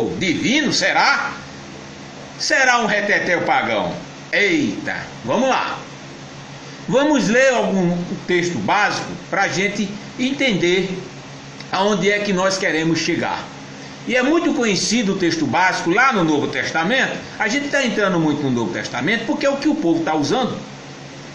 ou divino, será? Será um retetel pagão? Eita, vamos lá. Vamos ler algum texto básico para a gente entender aonde é que nós queremos chegar. E é muito conhecido o texto básico lá no Novo Testamento. A gente está entrando muito no Novo Testamento porque é o que o povo está usando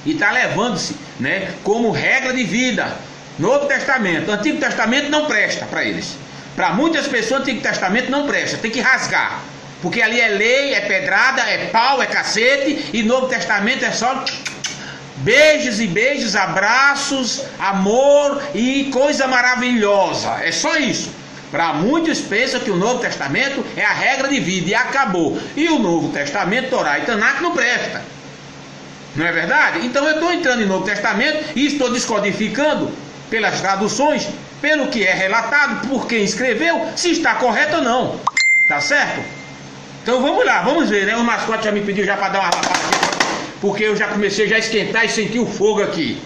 e está levando-se, né, como regra de vida. Novo Testamento, Antigo Testamento não presta para eles. Para muitas pessoas, Antigo Testamento não presta, tem que rasgar. Porque ali é lei, é pedrada, é pau, é cacete. E Novo Testamento é só beijos e beijos, abraços, amor e coisa maravilhosa. É só isso. Para muitos pensam que o Novo Testamento é a regra de vida e acabou. E o Novo Testamento, Torá e Tanakh, não presta. Não é verdade? Então eu estou entrando em Novo Testamento e estou descodificando pelas traduções, pelo que é relatado, por quem escreveu, se está correto ou não. Tá certo? Então vamos lá, vamos ver, né? O mascote já me pediu já para dar uma lapada aqui, porque eu já comecei a esquentar e sentir o fogo aqui.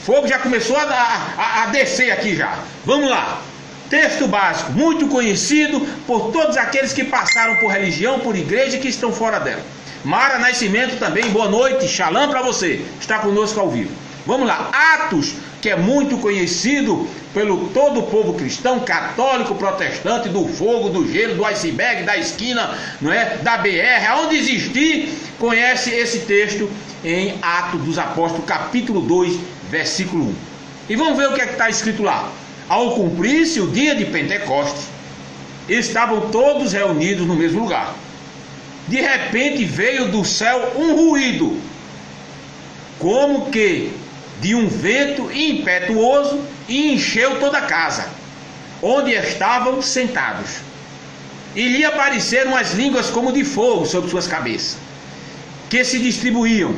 O fogo já começou a descer aqui já. Vamos lá. Texto básico, muito conhecido por todos aqueles que passaram por religião, por igreja e que estão fora dela. Mara Nascimento também, boa noite, shalom para você, está conosco ao vivo. Vamos lá, Atos, que é muito conhecido pelo todo o povo cristão, católico, protestante, do fogo, do gelo, do iceberg, da esquina, não é? Da BR, aonde existir, conhece esse texto em Atos dos Apóstolos, capítulo 2, versículo 1. E vamos ver o que é que está escrito lá. Ao cumprir-se o dia de Pentecostes, estavam todos reunidos no mesmo lugar. De repente veio do céu um ruído, como que de um vento impetuoso, e encheu toda a casa, onde estavam sentados. E lhe apareceram as línguas como de fogo sobre suas cabeças, que se distribuíam,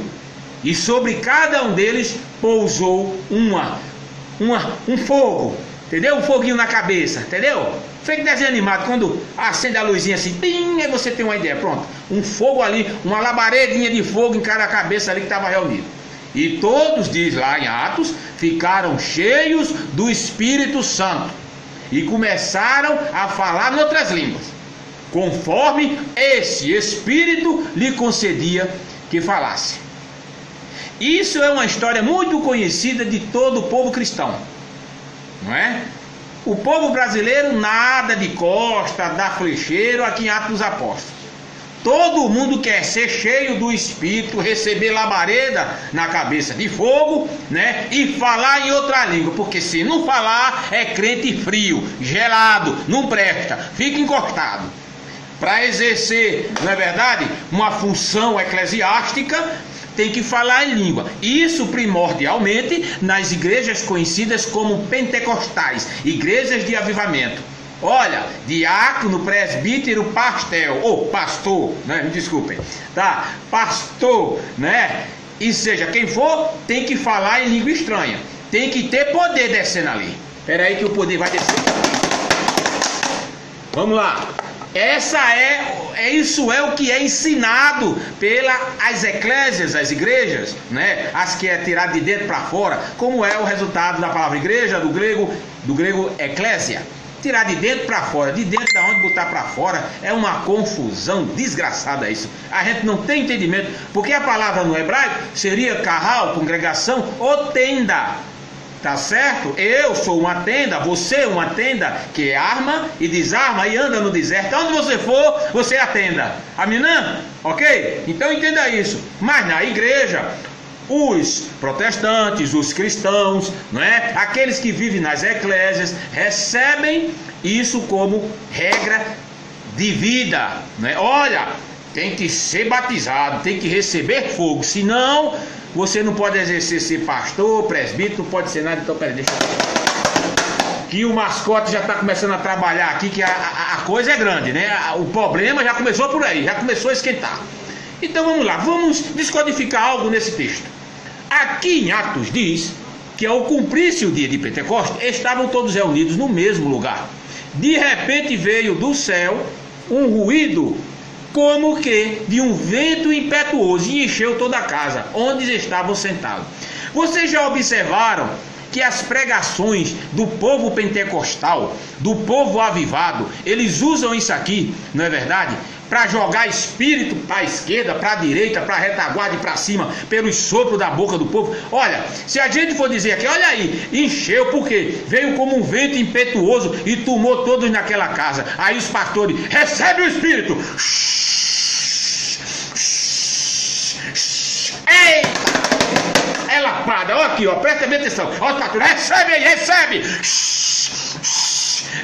e sobre cada um deles pousou um fogo. Entendeu? Um foguinho na cabeça, entendeu? Feito desenho animado, quando acende a luzinha assim, bim, aí você tem uma ideia, pronto. Um fogo ali, uma labaredinha de fogo em cada cabeça ali que estava reunido. E todos, diz lá em Atos, ficaram cheios do Espírito Santo e começaram a falar em outras línguas, conforme esse Espírito lhe concedia que falasse. Isso é uma história muito conhecida de todo o povo cristão. Não é? O povo brasileiro nada de costa, dá flecheiro aqui em Atos dos Apóstolos. Todo mundo quer ser cheio do Espírito, receber labareda na cabeça de fogo, né? E falar em outra língua, porque se não falar é crente frio, gelado, não presta, fica encostado. Para exercer, não é verdade, uma função eclesiástica, tem que falar em língua. Isso primordialmente nas igrejas conhecidas como pentecostais, igrejas de avivamento. Olha, diácono, presbítero, pastor, né? Me desculpem, tá? Pastor, né? E seja quem for, tem que falar em língua estranha. Tem que ter poder descendo ali. Espera aí que o poder vai descer. Vamos lá. Isso é o que é ensinado pelas eclésias, as igrejas, né? As que é tirado de dentro para fora, como é o resultado da palavra igreja, do grego eclésia. Tirar de dentro para fora, de dentro da onde botar para fora, é uma confusão desgraçada isso. A gente não tem entendimento, porque a palavra no hebraico seria carral, congregação ou tenda. Tá certo? Eu sou uma tenda, você é uma tenda que arma e desarma e anda no deserto. Onde você for, você é a tenda. Aminã? Ok? Então entenda isso. Mas na igreja, os protestantes, os cristãos, não é? Aqueles que vivem nas eclésias, recebem isso como regra de vida, não é? Olha, tem que ser batizado, tem que receber fogo, senão você não pode exercer ser pastor, presbítero, não pode ser nada. Então, peraí, deixa eu ver. Que o mascote já está começando a trabalhar aqui, que a coisa é grande, né? O problema já começou por aí, já começou a esquentar. Então vamos lá, vamos descodificar algo nesse texto. Aqui em Atos diz que ao cumprir-se o dia de Pentecostes, estavam todos reunidos no mesmo lugar. De repente veio do céu um ruído, como que de um vento impetuoso, e encheu toda a casa onde estavam sentados. Vocês já observaram que as pregações do povo pentecostal, do povo avivado, eles usam isso aqui, não é verdade? Para jogar espírito para a esquerda, para a direita, para a retaguarda e para cima, pelo sopro da boca do povo. Olha, se a gente for dizer aqui, olha aí, encheu, porque veio como um vento impetuoso e tomou todos naquela casa. Aí os pastores, recebe o espírito. Eita! É lapada, olha aqui, ó, presta bem atenção. Olha os pastores, recebe aí, recebe.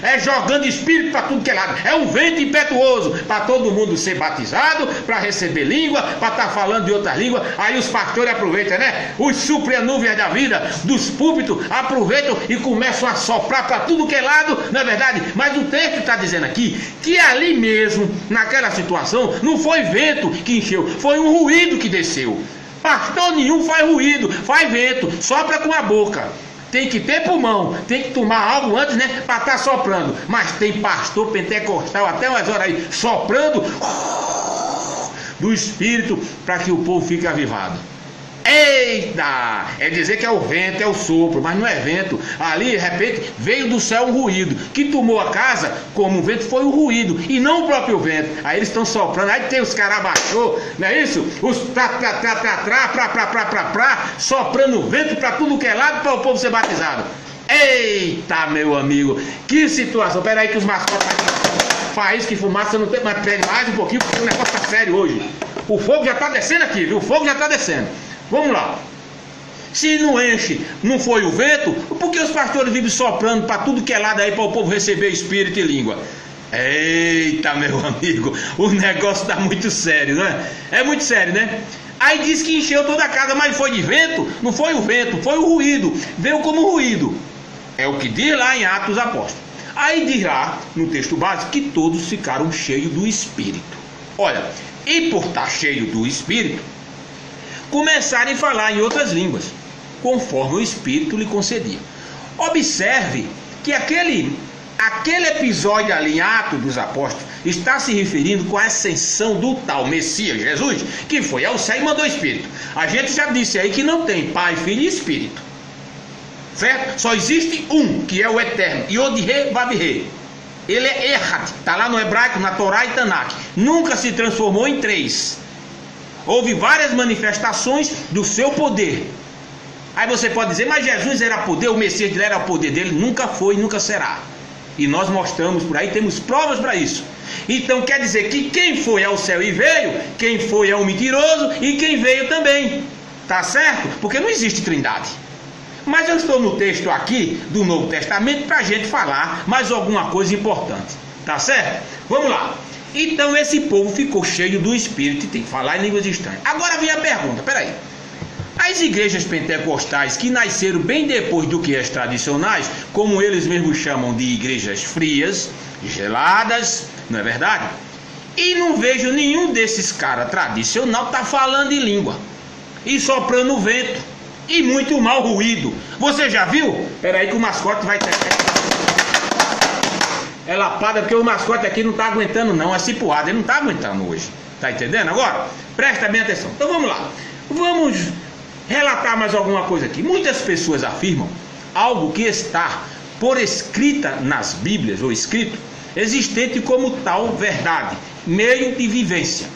É jogando espírito para tudo que é lado. É um vento impetuoso para todo mundo ser batizado, para receber língua, para estar falando de outra língua. Aí os pastores aproveitam, né? Os supra-nuvens da vida, dos púlpitos, aproveitam e começam a soprar para tudo que é lado, não é verdade? Mas o texto está dizendo aqui que ali mesmo, naquela situação, não foi vento que encheu, foi um ruído que desceu. Pastor nenhum faz ruído, faz vento, sopra com a boca. Tem que ter pulmão, tem que tomar algo antes, né? Para estar soprando. Mas tem pastor pentecostal até umas horas aí, soprando do Espírito para que o povo fique avivado. Eita! É dizer que é o vento, é o sopro, mas não é vento. Ali, de repente, veio do céu um ruído. Que tomou a casa como um vento foi o ruído, e não o próprio vento. Aí eles estão soprando, aí tem os caras abaixou, não é isso? Os soprando vento para tudo que é lado para o povo ser batizado. Eita, meu amigo, que situação. Pera aí que os mascotes aqui faísca e fumaça não tem mais, mais um pouquinho, porque o negócio tá sério hoje. O fogo já tá descendo aqui, viu? O fogo já tá descendo. Vamos lá. Se não enche, não foi o vento, por que os pastores vivem soprando para tudo que é lado aí para o povo receber espírito e língua? Eita, meu amigo, o negócio está muito sério, não é? É muito sério, né? Aí diz que encheu toda a casa, mas foi de vento? Não foi o vento, foi o ruído. Veio como ruído. É o que diz lá em Atos dos Apóstolos. Aí diz lá, no texto básico, que todos ficaram cheios do Espírito. Olha, e por estar cheio do Espírito, começaram a falar em outras línguas, conforme o Espírito lhe concedia. Observe que aquele episódio ali em Atos dos Apóstolos está se referindo com a ascensão do tal Messias Jesus, que foi ao céu e mandou o Espírito. A gente já disse aí que não tem Pai, Filho e Espírito, certo? Só existe um, que é o Eterno, Yod-He Vav-He. Ele é Echad, está lá no hebraico, na Torá e Tanakh. Nunca se transformou em três. Houve várias manifestações do seu poder. Aí você pode dizer, mas Jesus era poder, o Messias dele era o poder dele. Nunca foi e nunca será. E nós mostramos por aí, temos provas para isso. Então quer dizer que quem foi ao céu e veio, quem foi é um mentiroso e quem veio também. Tá certo? Porque não existe trindade. Mas eu estou no texto aqui do Novo Testamento para a gente falar mais alguma coisa importante. Tá certo? Vamos lá. Então esse povo ficou cheio do Espírito e tem que falar em línguas estranhas. Agora vem a pergunta, peraí. As igrejas pentecostais que nasceram bem depois do que as tradicionais, como eles mesmos chamam de igrejas frias, geladas, não é verdade? E não vejo nenhum desses caras tradicional tá falando em língua e soprando o vento e muito mal ruído. Você já viu? Peraí que o mascote vai ter... É lapada porque o mascote aqui não está aguentando não, é cipuado, ele não está aguentando hoje. Tá entendendo agora? Presta bem atenção. Então vamos lá. Vamos relatar mais alguma coisa aqui. Muitas pessoas afirmam algo que está por escrita nas Bíblias, ou escrito, existente como tal verdade, meio de vivência.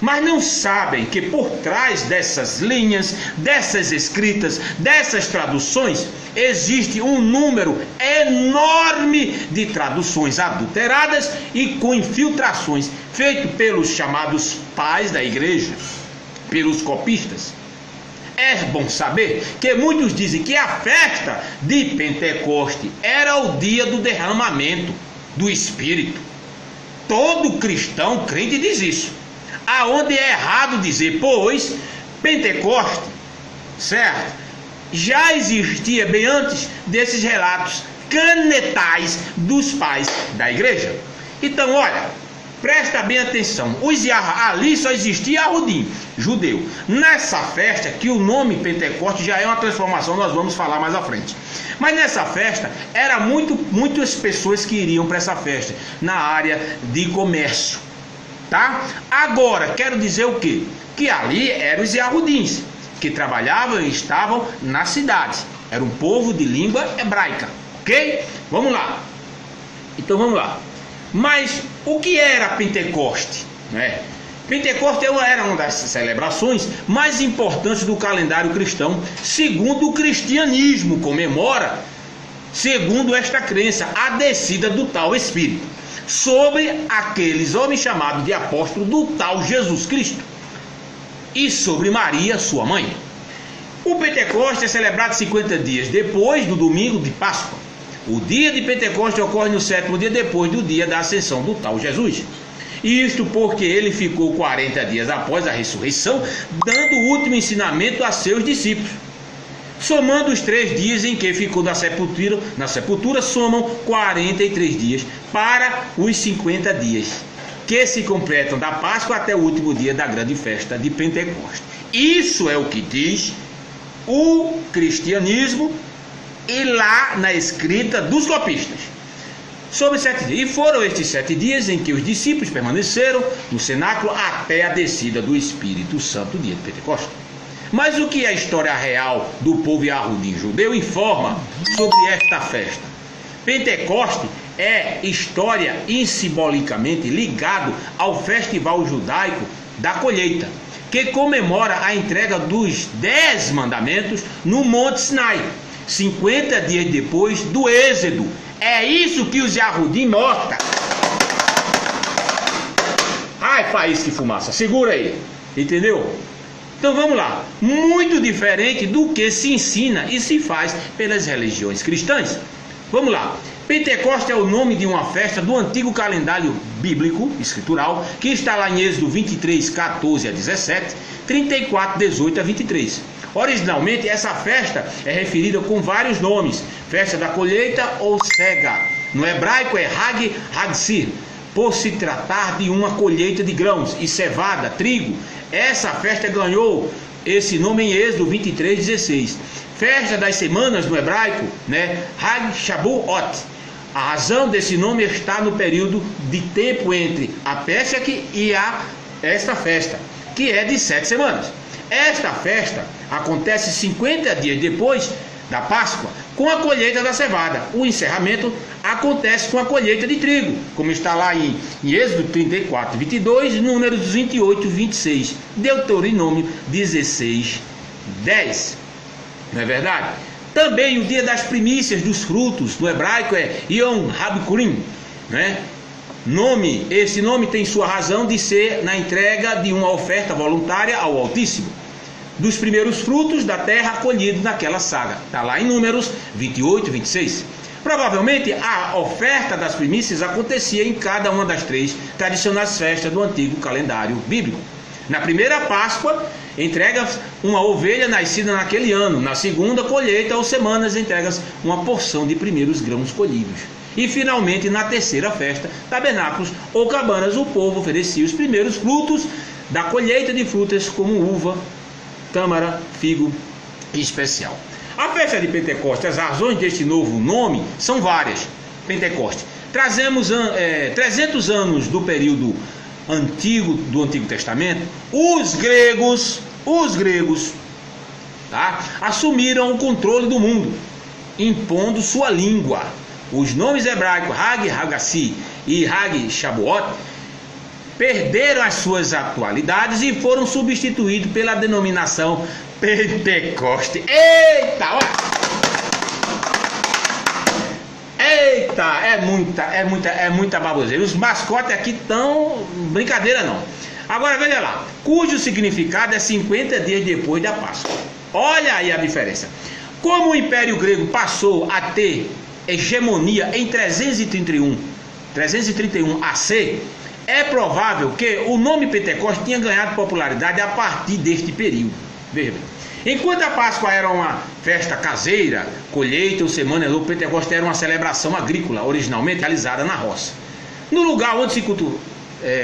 Mas não sabem que por trás dessas linhas, dessas escritas, dessas traduções, existe um número enorme de traduções adulteradas e com infiltrações, feito pelos chamados pais da igreja, pelos copistas. É bom saber que muitos dizem que a festa de Pentecoste era o dia do derramamento do Espírito. Todo cristão crente diz isso. Aonde é errado dizer, pois Pentecoste, certo, já existia bem antes desses relatos canetais dos pais da igreja. Então olha, presta bem atenção, ali só existia Arudim, judeu. Nessa festa, que o nome Pentecoste já é uma transformação, nós vamos falar mais à frente. Mas nessa festa, era muitas pessoas que iriam para essa festa, na área de comércio. Tá? Agora, quero dizer o quê? Que ali eram os Yahudins, que trabalhavam e estavam na cidade. Era um povo de língua hebraica, ok? Vamos lá. Então vamos lá. Mas o que era Pentecoste? Pentecoste era uma das celebrações mais importantes do calendário cristão, segundo o cristianismo comemora, segundo esta crença, a descida do tal Espírito sobre aqueles homens chamados de apóstolos do tal Jesus Cristo e sobre Maria, sua mãe. O Pentecoste é celebrado 50 dias depois do domingo de Páscoa. O dia de Pentecoste ocorre no 7º dia depois do dia da ascensão do tal Jesus. Isto porque ele ficou 40 dias após a ressurreição, dando o último ensinamento a seus discípulos. Somando os 3 dias em que ficou na sepultura, somam 43 dias para os 50 dias, que se completam da Páscoa até o último dia da grande festa de Pentecostes. Isso é o que diz o cristianismo e lá na escrita dos copistas. Sobre 7 dias. E foram estes 7 dias em que os discípulos permaneceram no cenáculo até a descida do Espírito Santo, dia de Pentecostes. Mas o que a história real do povo Yahudim judeu informa sobre esta festa? Pentecoste é história e simbolicamente ligado ao festival judaico da colheita, que comemora a entrega dos 10 mandamentos no Monte Sinai, 50 dias depois do Êxodo. É isso que os Yahudim mostram. Ai, faísca e fumaça, segura aí, entendeu? Então vamos lá, muito diferente do que se ensina e se faz pelas religiões cristãs. Vamos lá, Pentecoste é o nome de uma festa do antigo calendário bíblico, escritural, que está lá em Êxodo 23, 14 a 17, 34, 18 a 23. Originalmente essa festa é referida com vários nomes: festa da colheita ou cega. No hebraico é Hag Hagsir, por se tratar de uma colheita de grãos, e cevada, trigo. Essa festa ganhou esse nome em Êxodo 23, 16. Festa das semanas no hebraico, Hag Shabuot. A razão desse nome está no período de tempo entre a Pésach e esta festa, que é de 7 semanas. Esta festa acontece 50 dias depois da Páscoa, com a colheita da cevada. O encerramento acontece com a colheita de trigo, como está lá em Êxodo 34, 22, Números 28, 26, Deuteronômio 16, 10. Não é verdade? Também o dia das primícias dos frutos, no hebraico é Yom HaBikurim, Esse nome tem sua razão de ser na entrega de uma oferta voluntária ao Altíssimo, dos primeiros frutos da terra colhidos naquela saga. Está lá em Números 28, 26. Provavelmente a oferta das primícias acontecia em cada uma das 3 tradicionais festas do antigo calendário bíblico. Na primeira Páscoa, entrega uma ovelha nascida naquele ano. Na segunda colheita ou semanas, entregas uma porção de primeiros grãos colhidos. E finalmente, na terceira festa, tabernáculos ou cabanas, o povo oferecia os primeiros frutos da colheita de frutas como uva, tâmara, figo e especial. A festa de Pentecostes, as razões deste novo nome são várias. Pentecoste. Trazemos 300 anos do período antigo, do Antigo Testamento. Os gregos, assumiram o controle do mundo, impondo sua língua. Os nomes hebraicos Hag Hagassi e Hag Shabuot perderam as suas atualidades e foram substituídos pela denominação Pentecoste. Eita, olha! Eita, é muita baboseira. Os mascotes aqui estão brincadeira não. Agora veja lá, cujo significado é 50 dias depois da Páscoa. Olha aí a diferença. Como o Império Grego passou a ter hegemonia em 331 AC, é provável que o nome Pentecoste tenha ganhado popularidade a partir deste período. Veja bem. Enquanto a Páscoa era uma festa caseira, colheita ou semana, o Pentecoste era uma celebração agrícola, originalmente realizada na roça, no lugar onde se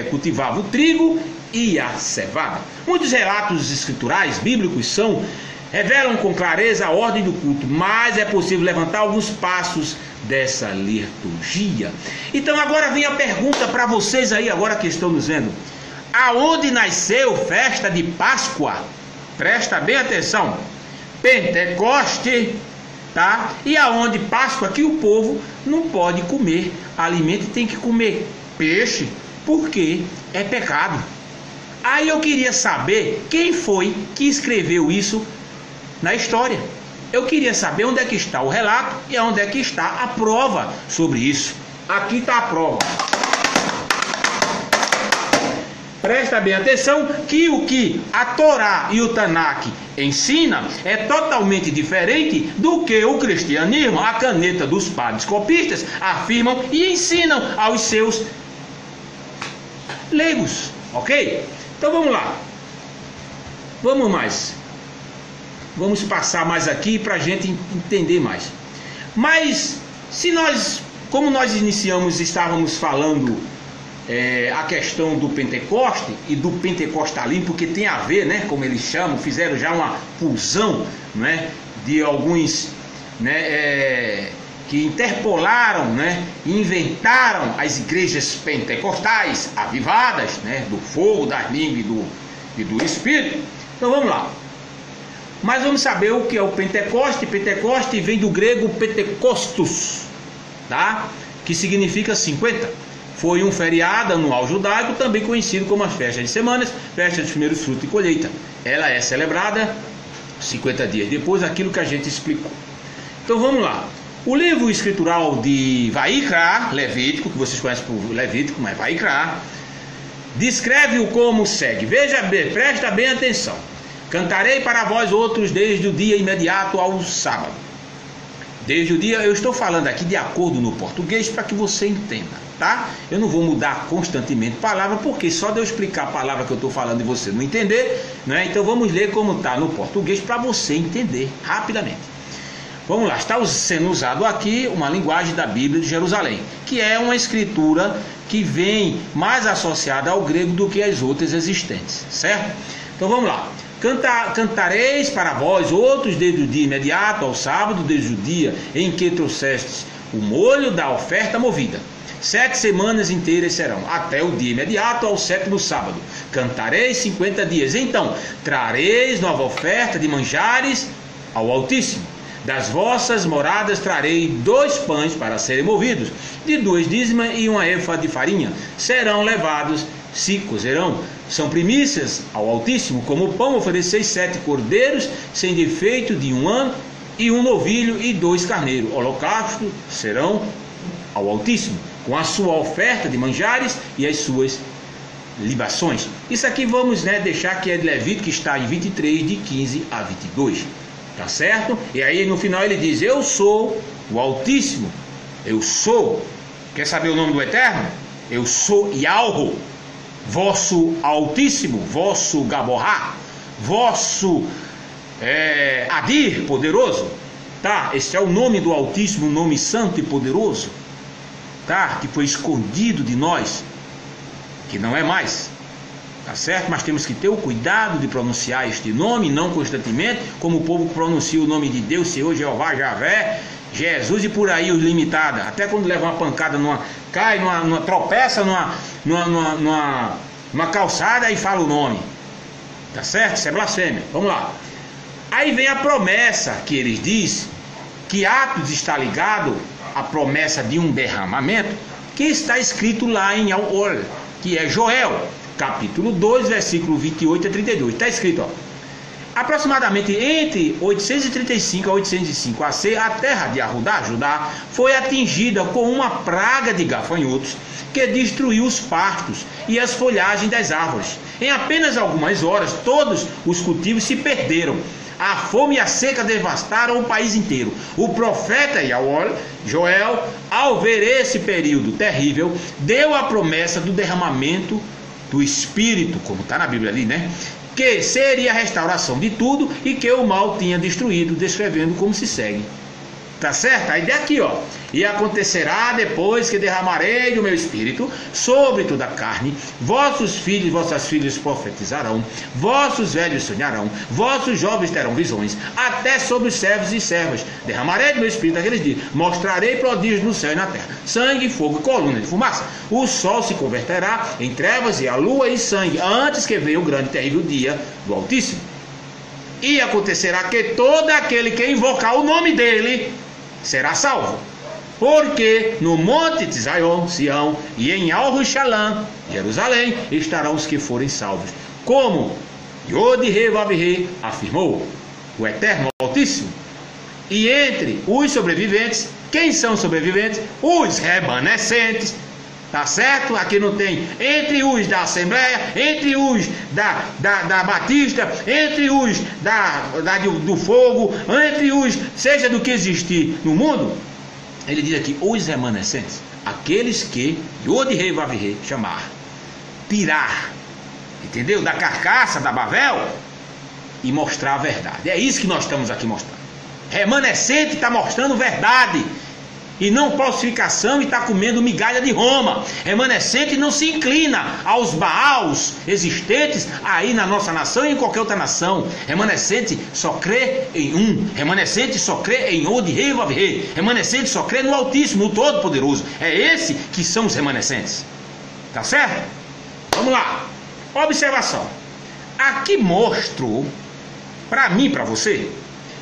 cultivava o trigo e a cevada. Muitos relatos escriturais bíblicos revelam com clareza a ordem do culto, mas é possível levantar alguns passos dessa liturgia. Então agora vem a pergunta para vocês aí, agora que estão nos vendo: aonde nasceu festa de Páscoa? Presta bem atenção. Pentecoste tá? E aonde Páscoa que o povo não pode comer alimento, tem que comer peixe, porque é pecado. Aí eu queria saber quem foi que escreveu isso na história. Eu queria saber onde é que está o relato e onde é que está a prova sobre isso. Aqui está a prova. Presta bem atenção que o que a Torá e o Tanakh ensina é totalmente diferente do que o cristianismo, a caneta dos padres copistas, afirmam e ensinam aos seus leigos, ok? Então vamos lá. Vamos mais. Vamos passar mais aqui para a gente entender mais. Mas se nós, como nós iniciamos, estávamos falando a questão do Pentecoste e do pentecostalismo, porque tem a ver, né, como eles chamam, fizeram já uma fusão, né, de alguns, né, que interpolaram, né, inventaram as igrejas pentecostais avivadas, né, do fogo, das línguas e do Espírito. Então vamos lá. Mas vamos saber o que é o Pentecoste. Pentecoste vem do grego Pentecostos, tá? Que significa 50. Foi um feriado anual judaico, também conhecido como as festas de semanas, festa dos primeiros frutos e colheita. Ela é celebrada 50 dias depois daquilo que a gente explicou. Então vamos lá. O livro escritural de Vaikra, Levítico, que vocês conhecem por Levítico, mas Vaikra, descreve-o como segue. Veja bem, presta bem atenção. Cantarei para vós outros desde o dia imediato ao sábado. Desde o dia, eu estou falando aqui de acordo no português para que você entenda, tá? Eu não vou mudar constantemente palavra, porque só de eu explicar a palavra que eu estou falando e você não entender, né? Então vamos ler como está no português para você entender rapidamente. Vamos lá, está sendo usado aqui uma linguagem da Bíblia de Jerusalém, que é uma escritura que vem mais associada ao grego do que as outras existentes, certo? Então vamos lá. Cantareis para vós outros desde o dia imediato ao sábado, desde o dia em que trouxestes o molho da oferta movida. 7 semanas inteiras serão, até o dia imediato ao 7º sábado. Cantareis 50 dias. Então, trareis nova oferta de manjares ao Altíssimo. Das vossas moradas trarei 2 pães para serem movidos, de 2 dízimas e 1 efa de farinha. Serão levados, se cozerão. São primícias ao Altíssimo, como pão ofereceis 7 cordeiros sem defeito de 1 ano, e 1 novilho e 2 carneiros. Holocausto serão ao Altíssimo, com a sua oferta de manjares e as suas libações. Isso aqui vamos, né, deixar que é de Levítico, que está em 23, de 15 a 22. Tá certo? E aí no final ele diz: eu sou o Altíssimo, eu sou. Quer saber o nome do Eterno? Eu sou Yahweh, vosso Altíssimo, vosso Gaborá, vosso Adir, poderoso. Tá? Esse é o nome do Altíssimo, um nome santo e poderoso, tá? Que foi escondido de nós, que não é mais. Tá certo? Mas temos que ter o cuidado de pronunciar este nome, não constantemente, como o povo pronuncia o nome de Deus, Senhor, Jeová, Javé, Jesus e por aí os limitados. Até quando leva uma pancada, cai, tropeça numa calçada e fala o nome. Tá certo? Isso é blasfêmia. Vamos lá. Aí vem a promessa que eles dizem, que Atos está ligado à promessa de um derramamento, que está escrito lá em Al-Ol, que é Joel, capítulo 2, versículo 28 a 32. Está escrito, ó: aproximadamente entre 835 a 805 AC, a terra de Judá foi atingida com uma praga de gafanhotos que destruiu os pastos e as folhagens das árvores. Em apenas algumas horas, todos os cultivos se perderam. A fome e a seca devastaram o país inteiro. O profeta Joel, ao ver esse período terrível, deu a promessa do derramamento do Espírito, como está na Bíblia ali, né? Que seria a restauração de tudo e que o mal tinha destruído, descrevendo como se segue. Tá certo? A ideia aqui, ó: e acontecerá depois que derramarei do meu Espírito sobre toda a carne, vossos filhos e vossas filhas profetizarão, vossos velhos sonharão, vossos jovens terão visões, até sobre os servos e servas derramarei do meu Espírito naqueles dias, mostrarei prodígios no céu e na terra, sangue, fogo e coluna de fumaça. O sol se converterá em trevas e a lua em sangue, antes que venha o grande e terrível dia do Altíssimo. E acontecerá que todo aquele que invocar o nome dele será salvo. Porque no monte de Sião e em Jerusalém, Jerusalém, estarão os que forem salvos. Como Yod-He-Vav-He afirmou, o Eterno Altíssimo. E entre os sobreviventes, quem são sobreviventes? Os remanescentes. Tá certo? Aqui não tem entre os da Assembleia, entre os da Batista, entre os do Fogo, entre os, seja do que existir no mundo. Ele diz aqui, os remanescentes, aqueles que Yod-He-Vav-He chamar, tirar, entendeu? Da carcaça da Babel e mostrar a verdade. É isso que nós estamos aqui mostrando. Remanescente está mostrando verdade e não falsificação, e está comendo migalha de Roma. Remanescente não se inclina aos Baals existentes aí na nossa nação e em qualquer outra nação. Remanescente só crê em um. Remanescente só crê em Yod-He-Vav-He. Remanescente só crê no Altíssimo, no Todo-Poderoso. É esse que são os remanescentes. Tá certo? Vamos lá. Observação. Aqui mostro para mim, para você,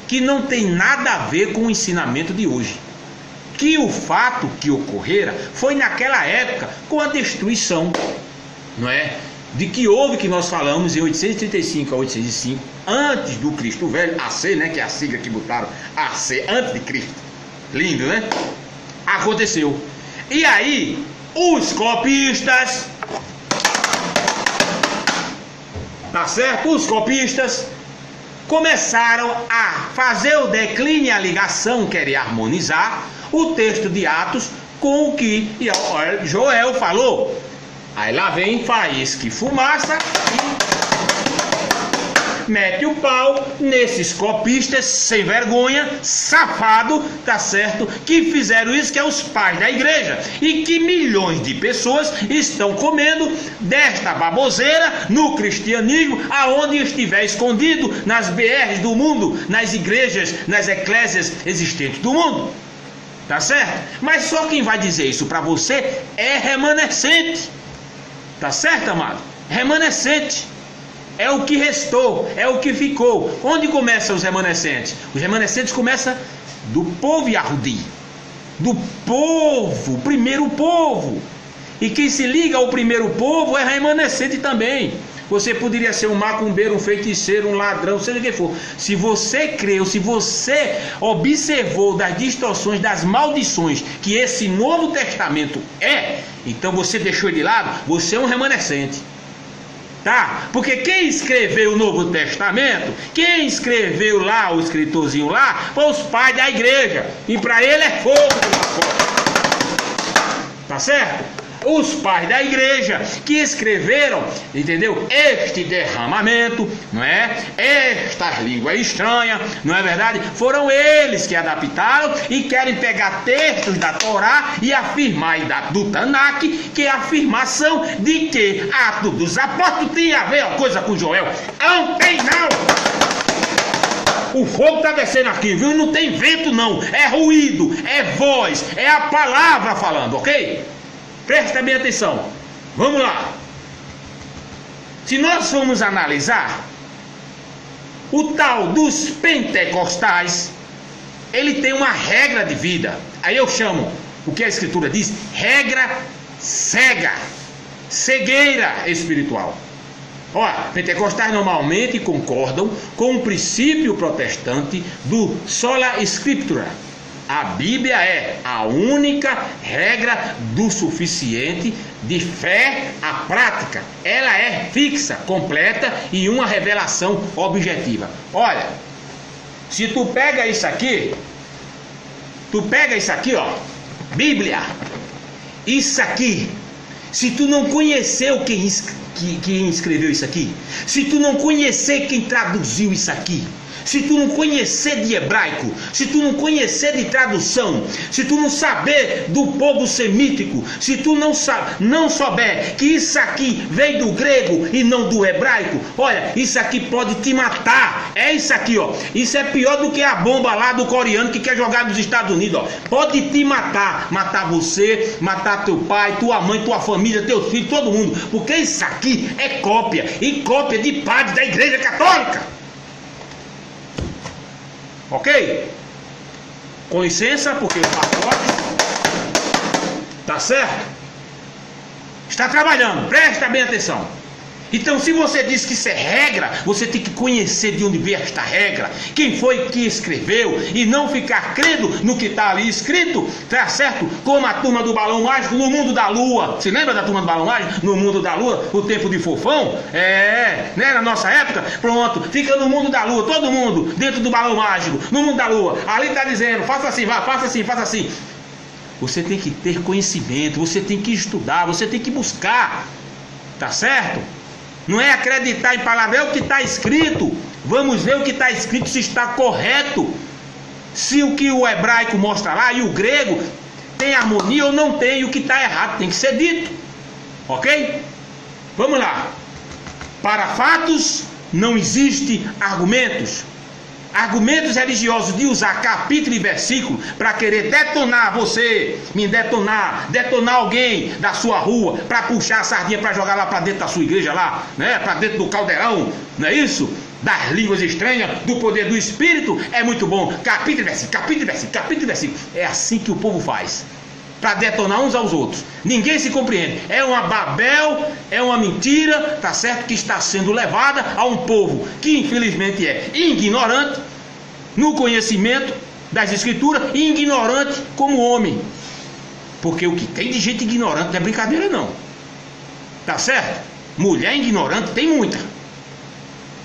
que não tem nada a ver com o ensinamento de hoje. Que o fato que ocorrera foi naquela época com a destruição, não é? De que houve, que nós falamos em 835 a 805, antes do Cristo Velho, AC, né? Que é a sigla que botaram, AC, antes de Cristo. Lindo, né? Aconteceu. E aí, os copistas, tá certo? Os copistas começaram a fazer o declínio e a ligação, querer harmonizar o texto de Atos com o que Joel falou. Aí lá vem faísca e fumaça e mete o pau nesses copistas sem vergonha, safado, tá certo? Que fizeram isso, que é os pais da igreja, e que milhões de pessoas estão comendo desta baboseira no cristianismo, aonde estiver escondido, nas BRs do mundo, nas igrejas, nas eclésias existentes do mundo. Tá certo? Mas só quem vai dizer isso para você é remanescente. Tá certo, amado? Remanescente. É o que restou, é o que ficou. Onde começam os remanescentes? Os remanescentes começam do povo Yahudi. Do povo, o primeiro povo. E quem se liga ao primeiro povo é remanescente também. Você poderia ser um macumbeiro, um feiticeiro, um ladrão, seja o que for. Se você creu, se você observou das distorções, das maldições que esse Novo Testamento é, então você deixou de lado, você é um remanescente. Tá? Porque quem escreveu o Novo Testamento, quem escreveu lá, o escritorzinho lá, foi os pais da igreja. E para ele é fogo lá fora. Tá certo? Os pais da igreja que escreveram, entendeu? Este derramamento, não é? Esta língua estranha, não é verdade? Foram eles que adaptaram e querem pegar textos da Torá e afirmar, do Tanakh, que é a afirmação de que Atos dos Apóstolos tinha a ver a coisa com Joel. Não tem não! O fogo está descendo aqui, viu? Não tem vento não, é ruído, é voz, é a palavra falando, ok? Presta bem atenção, vamos lá. Se nós formos analisar o tal dos pentecostais, ele tem uma regra de vida. Aí eu chamo, o que a escritura diz, regra cega, cegueira espiritual. Olha, pentecostais normalmente concordam com o princípio protestante do sola scriptura. A Bíblia é a única regra do suficiente de fé à prática. Ela é fixa, completa e uma revelação objetiva. Olha, se tu pega isso aqui, ó, Bíblia, isso aqui, se tu não conheceu quem escreveu isso aqui, se tu não conhecer quem traduziu isso aqui, se tu não conhecer de hebraico, se tu não conhecer de tradução, se tu não saber do povo semítico, se tu não souber que isso aqui veio do grego e não do hebraico, olha, isso aqui pode te matar. É isso aqui, ó. Isso é pior do que a bomba lá do coreano que quer jogar nos Estados Unidos, ó. Pode te matar, matar você, matar teu pai, tua mãe, tua família, teus filhos, todo mundo, porque isso aqui é cópia, e cópia de padres da Igreja Católica. Ok? Com licença, porque o pacote tá certo? Está trabalhando, presta bem atenção. Então, se você diz que isso é regra, você tem que conhecer de onde veio esta regra, quem foi que escreveu, e não ficar crendo no que está ali escrito, tá certo? Como a turma do balão mágico no mundo da lua. Se lembra da turma do balão mágico no mundo da lua, o tempo de fofão? Né? Na nossa época, pronto, fica no mundo da lua, todo mundo dentro do balão mágico, no mundo da lua. Ali está dizendo, faça assim, vai, faça assim, faça assim. Você tem que ter conhecimento, você tem que estudar, você tem que buscar, tá certo? Não é acreditar em palavra, é o que está escrito. Vamos ver o que está escrito, se está correto. Se o que o hebraico mostra lá e o grego tem harmonia ou não tem, o que está errado tem que ser dito. Ok? Vamos lá. Para fatos não existem argumentos. Argumentos religiosos de usar capítulo e versículo para querer detonar você, me detonar alguém da sua rua, para puxar a sardinha para jogar lá para dentro da sua igreja lá, né? Para dentro do caldeirão, não é isso? Das línguas estranhas, do poder do Espírito, é muito bom. Capítulo e versículo, capítulo e versículo, capítulo e versículo. É assim que o povo faz, para detonar uns aos outros. Ninguém se compreende. É uma Babel, é uma mentira, tá certo? Que está sendo levada a um povo que infelizmente é ignorante no conhecimento das escrituras e ignorante como homem. Porque o que tem de gente ignorante não é brincadeira não. Tá certo? Mulher ignorante tem muita.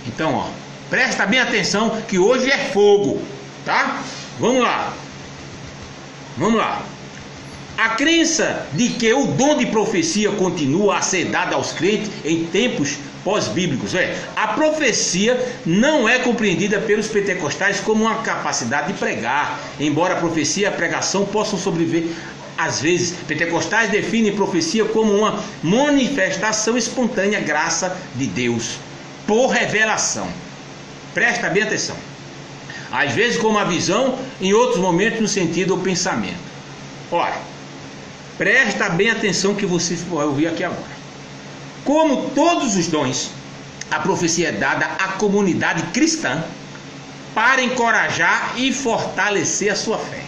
Então, ó, presta bem atenção que hoje é fogo, tá? Vamos lá. Vamos lá. A crença de que o dom de profecia continua a ser dado aos crentes em tempos pós-bíblicos. A profecia não é compreendida pelos pentecostais como uma capacidade de pregar, embora a profecia e a pregação possam sobreviver. Às vezes, pentecostais definem profecia como uma manifestação espontânea graça de Deus, por revelação. Presta bem atenção. Às vezes como a visão, em outros momentos no sentido do pensamento. Ora, presta bem atenção que você vai ouvir aqui agora. Como todos os dons, a profecia é dada à comunidade cristã para encorajar e fortalecer a sua fé.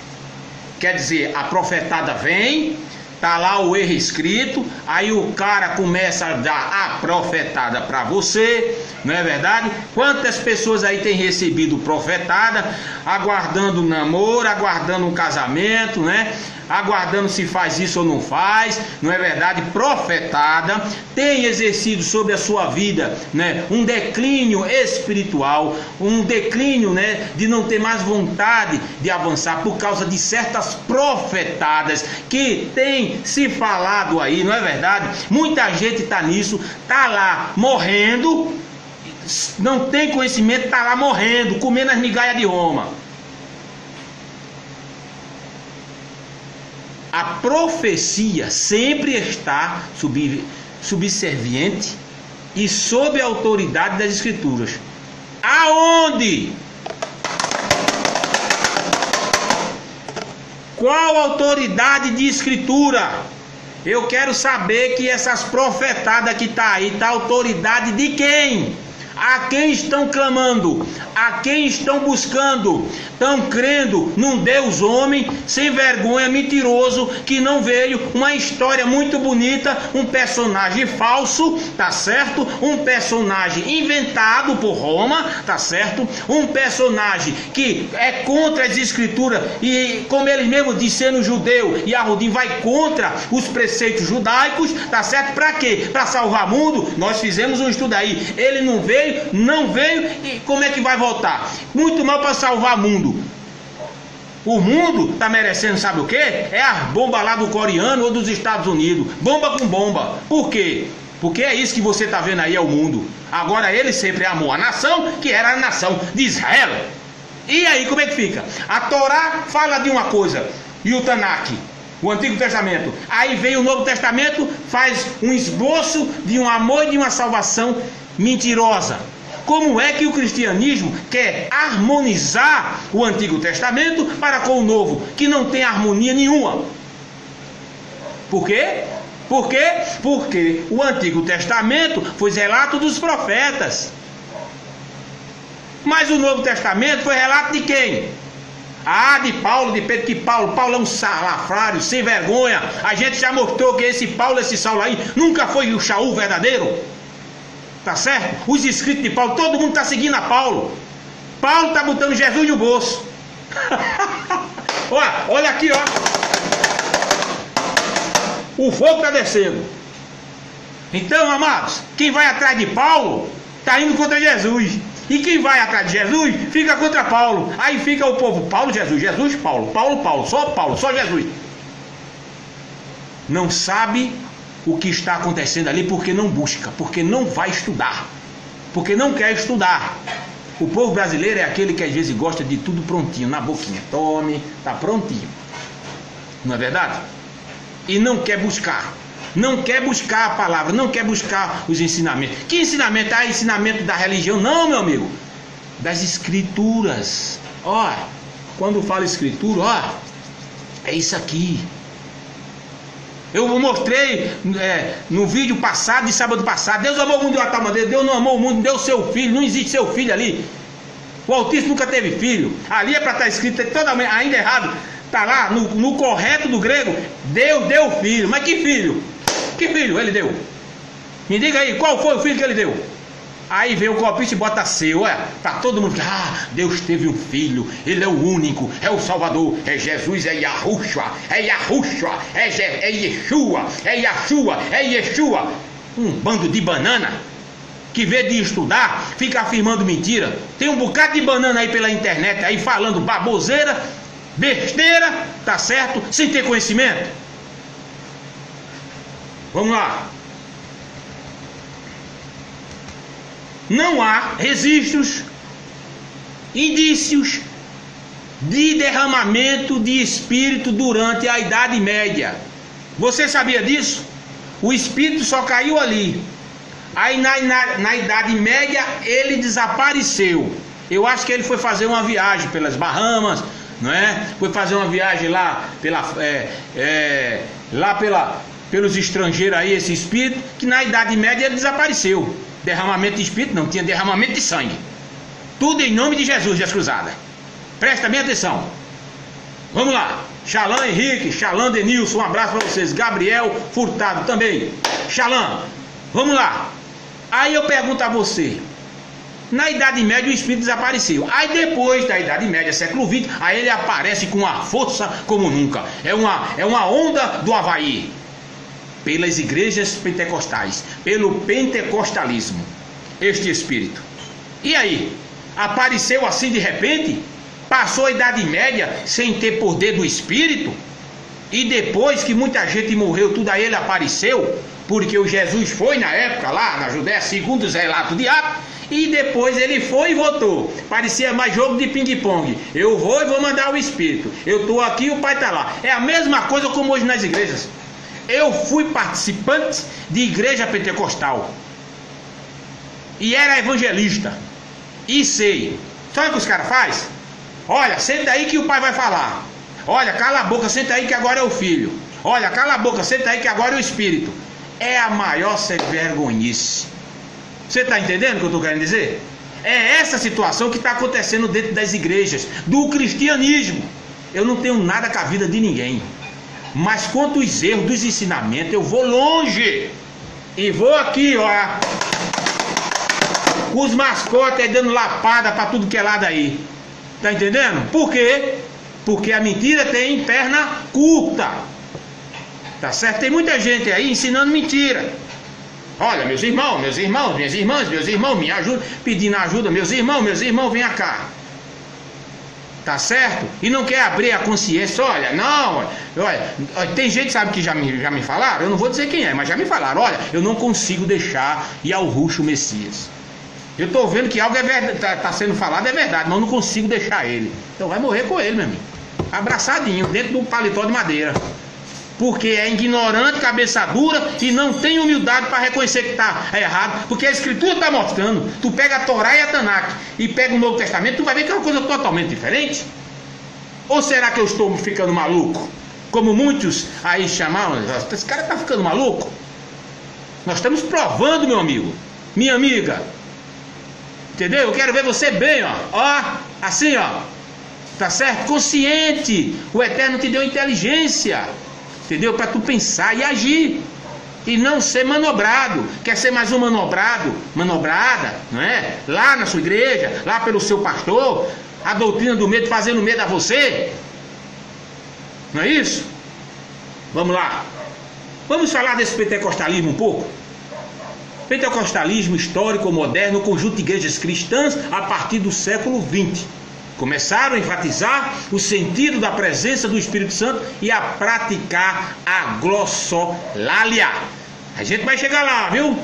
Quer dizer, a profetada vem, tá lá o erro escrito, aí o cara começa a dar a profetada para você, não é verdade? Quantas pessoas aí têm recebido profetada, aguardando um namoro, aguardando um casamento, né? Aguardando se faz isso ou não faz, não é verdade? Profetada, tem exercido sobre a sua vida, né, um declínio espiritual, um declínio, né, de não ter mais vontade de avançar por causa de certas profetadas que tem se falado aí, não é verdade? Muita gente está nisso, está lá morrendo, não tem conhecimento, está lá morrendo, comendo as migalhas de Roma. A profecia sempre está subserviente e sob a autoridade das escrituras. Aonde? Qual autoridade de escritura? Eu quero saber que essas profetadas que está aí, tá autoridade de quem? A quem estão clamando? A quem estão buscando? Estão crendo num Deus homem, sem vergonha, mentiroso, que não veio, uma história muito bonita, um personagem falso, tá certo? Um personagem inventado por Roma, tá certo? Um personagem que é contra as escrituras e, como ele mesmo diz, sendo judeu e Arrudim vai contra os preceitos judaicos, tá certo? Para quê? Para salvar o mundo? Nós fizemos um estudo aí. Ele não veio, e como é que vai voltar? Muito mal para salvar o mundo. O mundo está merecendo, sabe o que? É as bombas lá do coreano ou dos Estados Unidos. Bomba com bomba. Por quê? Porque é isso que você está vendo aí, é o mundo. Agora ele sempre amou a nação, que era a nação de Israel. E aí como é que fica? A Torá fala de uma coisa, e o Tanakh, o Antigo Testamento. Aí vem o Novo Testamento, faz um esboço de um amor e de uma salvação mentirosa. Como é que o cristianismo quer harmonizar o Antigo Testamento para com o Novo, que não tem harmonia nenhuma? Por quê? Por quê? Porque o Antigo Testamento foi relato dos profetas. Mas o Novo Testamento foi relato de quem? Ah, de Paulo, de Pedro, que Paulo é um salafrário, sem vergonha. A gente já mostrou que esse Paulo, esse Saulo aí, nunca foi o Shaul verdadeiro. Tá certo? Os escritos de Paulo, todo mundo está seguindo a Paulo. Paulo está botando Jesus no bolso. Olha aqui, ó. O fogo está descendo. Então, amados, quem vai atrás de Paulo está indo contra Jesus. E quem vai atrás de Jesus fica contra Paulo. Aí fica o povo, Paulo, Jesus, Jesus, Paulo, Paulo, só Jesus. Não sabe o que está acontecendo ali porque não busca, porque não vai estudar, porque não quer estudar. O povo brasileiro é aquele que às vezes gosta de tudo prontinho, na boquinha. Tome, tá prontinho. Não é verdade? E não quer buscar. Não quer buscar a palavra, não quer buscar os ensinamentos. Que ensinamento? Ah, ensinamento da religião? Não, meu amigo. Das escrituras. Ó, quando fala escritura, ó, é isso aqui. Eu mostrei no vídeo passado, de sábado passado. Deus amou o mundo de uma tal maneira. Deus não amou o mundo, deu seu filho. Não existe seu filho ali. O Altíssimo nunca teve filho. Ali é para estar escrito totalmente, ainda errado. Está lá no correto do grego. Deus deu filho. Mas que filho? Que filho ele deu? Me diga aí, qual foi o filho que ele deu? Aí vem o copista e bota seu, tá todo mundo, Deus teve um filho, ele é o único, é o Salvador, é Jesus, é Yahushua, é Yeshua, é Yeshua. Um bando de banana, que vê de estudar, fica afirmando mentira. Tem um bocado de banana aí pela internet, aí falando baboseira, besteira, tá certo? Sem ter conhecimento. Vamos lá. Não há registros, indícios de derramamento de espírito durante a Idade Média. Você sabia disso? O espírito só caiu ali. Aí na Idade Média ele desapareceu. Eu acho que ele foi fazer uma viagem pelas Bahamas, não é? Foi fazer uma viagem lá pelos estrangeiros aí, esse espírito, que na Idade Média ele desapareceu. Derramamento de espírito não, tinha derramamento de sangue. Tudo em nome de Jesus das Cruzadas. Presta bem atenção. Vamos lá. Xalã Henrique, Xalã Denilson, um abraço para vocês. Gabriel Furtado também. Xalã, vamos lá. Aí eu pergunto a você. Na Idade Média o espírito desapareceu. Aí depois da Idade Média, século XX, aí ele aparece com uma força como nunca. É uma onda do Havaí. Pelas igrejas pentecostais, pelo pentecostalismo, este espírito. E aí? Apareceu assim de repente? Passou a Idade Média sem ter poder do espírito? E depois que muita gente morreu, tudo aí ele apareceu? Porque o Jesus foi na época lá na Judéia, segundo os relatos de Atos, e depois ele foi e voltou. Parecia mais jogo de ping-pong. Eu vou e vou mandar o espírito. Eu estou aqui e o pai está lá. É a mesma coisa como hoje nas igrejas. Eu fui participante de igreja pentecostal e era evangelista e sei. Sabe o que os caras fazem? Olha, senta aí que o pai vai falar. Olha, cala a boca, senta aí que agora é o filho. Olha, cala a boca, senta aí que agora é o espírito. É a maior vergonhice. Você está entendendo o que eu estou querendo dizer? É essa situação que está acontecendo dentro das igrejas, do cristianismo. Eu não tenho nada com a vida de ninguém. Mas quanto aos erros dos ensinamentos, eu vou longe. E vou aqui, ó, com os mascotes aí dando lapada para tudo que é lado aí. Tá entendendo? Por quê? Porque a mentira tem perna curta. Tá certo? Tem muita gente aí ensinando mentira. Olha, meus irmãos, minhas irmãs, me ajudam, pedindo ajuda, meus irmãos, venham cá. Tá certo? E não quer abrir a consciência. Olha, não, olha, tem gente, sabe, que já me falaram, eu não vou dizer quem é, mas já me falaram, olha, eu não consigo deixar Yahushua o Messias. Eu estou vendo que algo tá sendo falado, é verdade, mas eu não consigo deixar ele. Então vai morrer com ele, meu amigo. Abraçadinho, dentro do paletó de madeira. Porque é ignorante, cabeça dura e não tem humildade para reconhecer que está errado. Porque a Escritura está mostrando. Tu pega a Torá e a Tanakh e pega o Novo Testamento, tu vai ver que é uma coisa totalmente diferente. Ou será que eu estou ficando maluco? Como muitos aí chamaram, esse cara está ficando maluco? Nós estamos provando, meu amigo, minha amiga, Entendeu? Eu quero ver você bem, ó, assim, ó, tá certo? Consciente. O Eterno te deu inteligência, entendeu? Para tu pensar e agir, e não ser manobrado. Quer ser mais um manobrada, não é? Lá na sua igreja, lá pelo seu pastor, a doutrina do medo fazendo medo a você. Não é isso? Vamos lá. Vamos falar desse pentecostalismo um pouco. Pentecostalismo histórico moderno, conjunto de igrejas cristãs a partir do século XX. Começaram a enfatizar o sentido da presença do Espírito Santo e a praticar a glossolalia. A gente vai chegar lá, viu?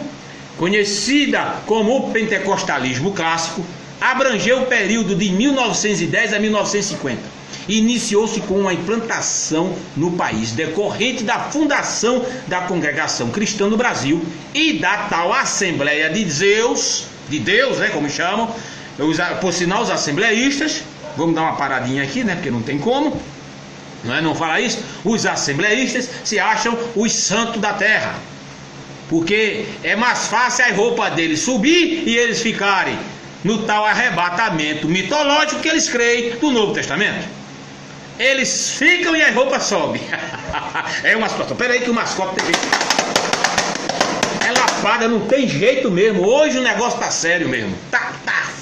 Conhecida como o pentecostalismo clássico, abrangeu o período de 1910 a 1950. Iniciou-se com uma implantação no país decorrente da fundação da Congregação Cristã no Brasil e da tal Assembleia de Deus, né, como chamam, por sinal os assembleístas. Vamos dar uma paradinha aqui, né, porque não tem como, não falar isso. Os assembleístas se acham os santos da terra, porque é mais fácil a roupa deles subir e eles ficarem no tal arrebatamento mitológico que eles creem do Novo Testamento. Eles ficam e a roupa sobe. É uma situação. Pera aí que o mascote tem jeito. É lapada, não tem jeito mesmo. Hoje o negócio tá sério mesmo. Tá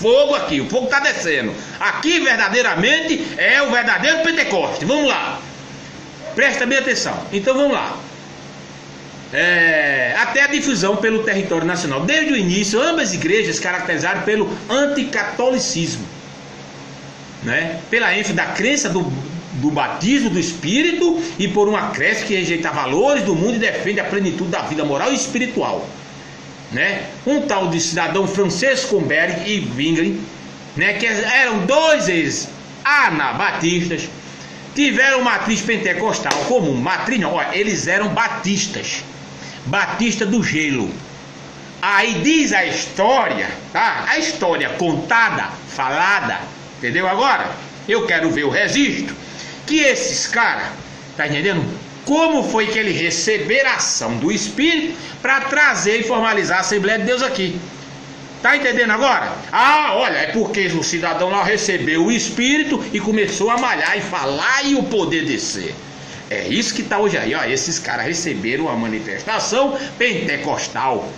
fogo aqui, o fogo tá descendo. Aqui verdadeiramente é o verdadeiro Pentecoste. Vamos lá. Presta bem atenção. Então vamos lá. Até a difusão pelo território nacional. Desde o início, ambas igrejas caracterizaram pelo anticatolicismo, né? Pela ênfase da crença do batismo do Espírito e por uma crença que rejeita valores do mundo e defende a plenitude da vida moral e espiritual, né? Um tal de cidadão francês Comberg e Wingren, né, que eram dois ex-anabatistas, tiveram matriz pentecostal comum. Matriz não, olha, eles eram batistas, batista do gelo. Aí diz a história, tá? A história contada, falada, entendeu agora? Eu quero ver o registro. Que esses caras, tá entendendo? Como foi que eles receberam a ação do Espírito para trazer e formalizar a Assembleia de Deus aqui? Tá entendendo agora? Olha, é porque o cidadão lá recebeu o Espírito e começou a malhar e falar e o poder descer. É isso que tá hoje aí, ó. Esses caras receberam a manifestação pentecostal.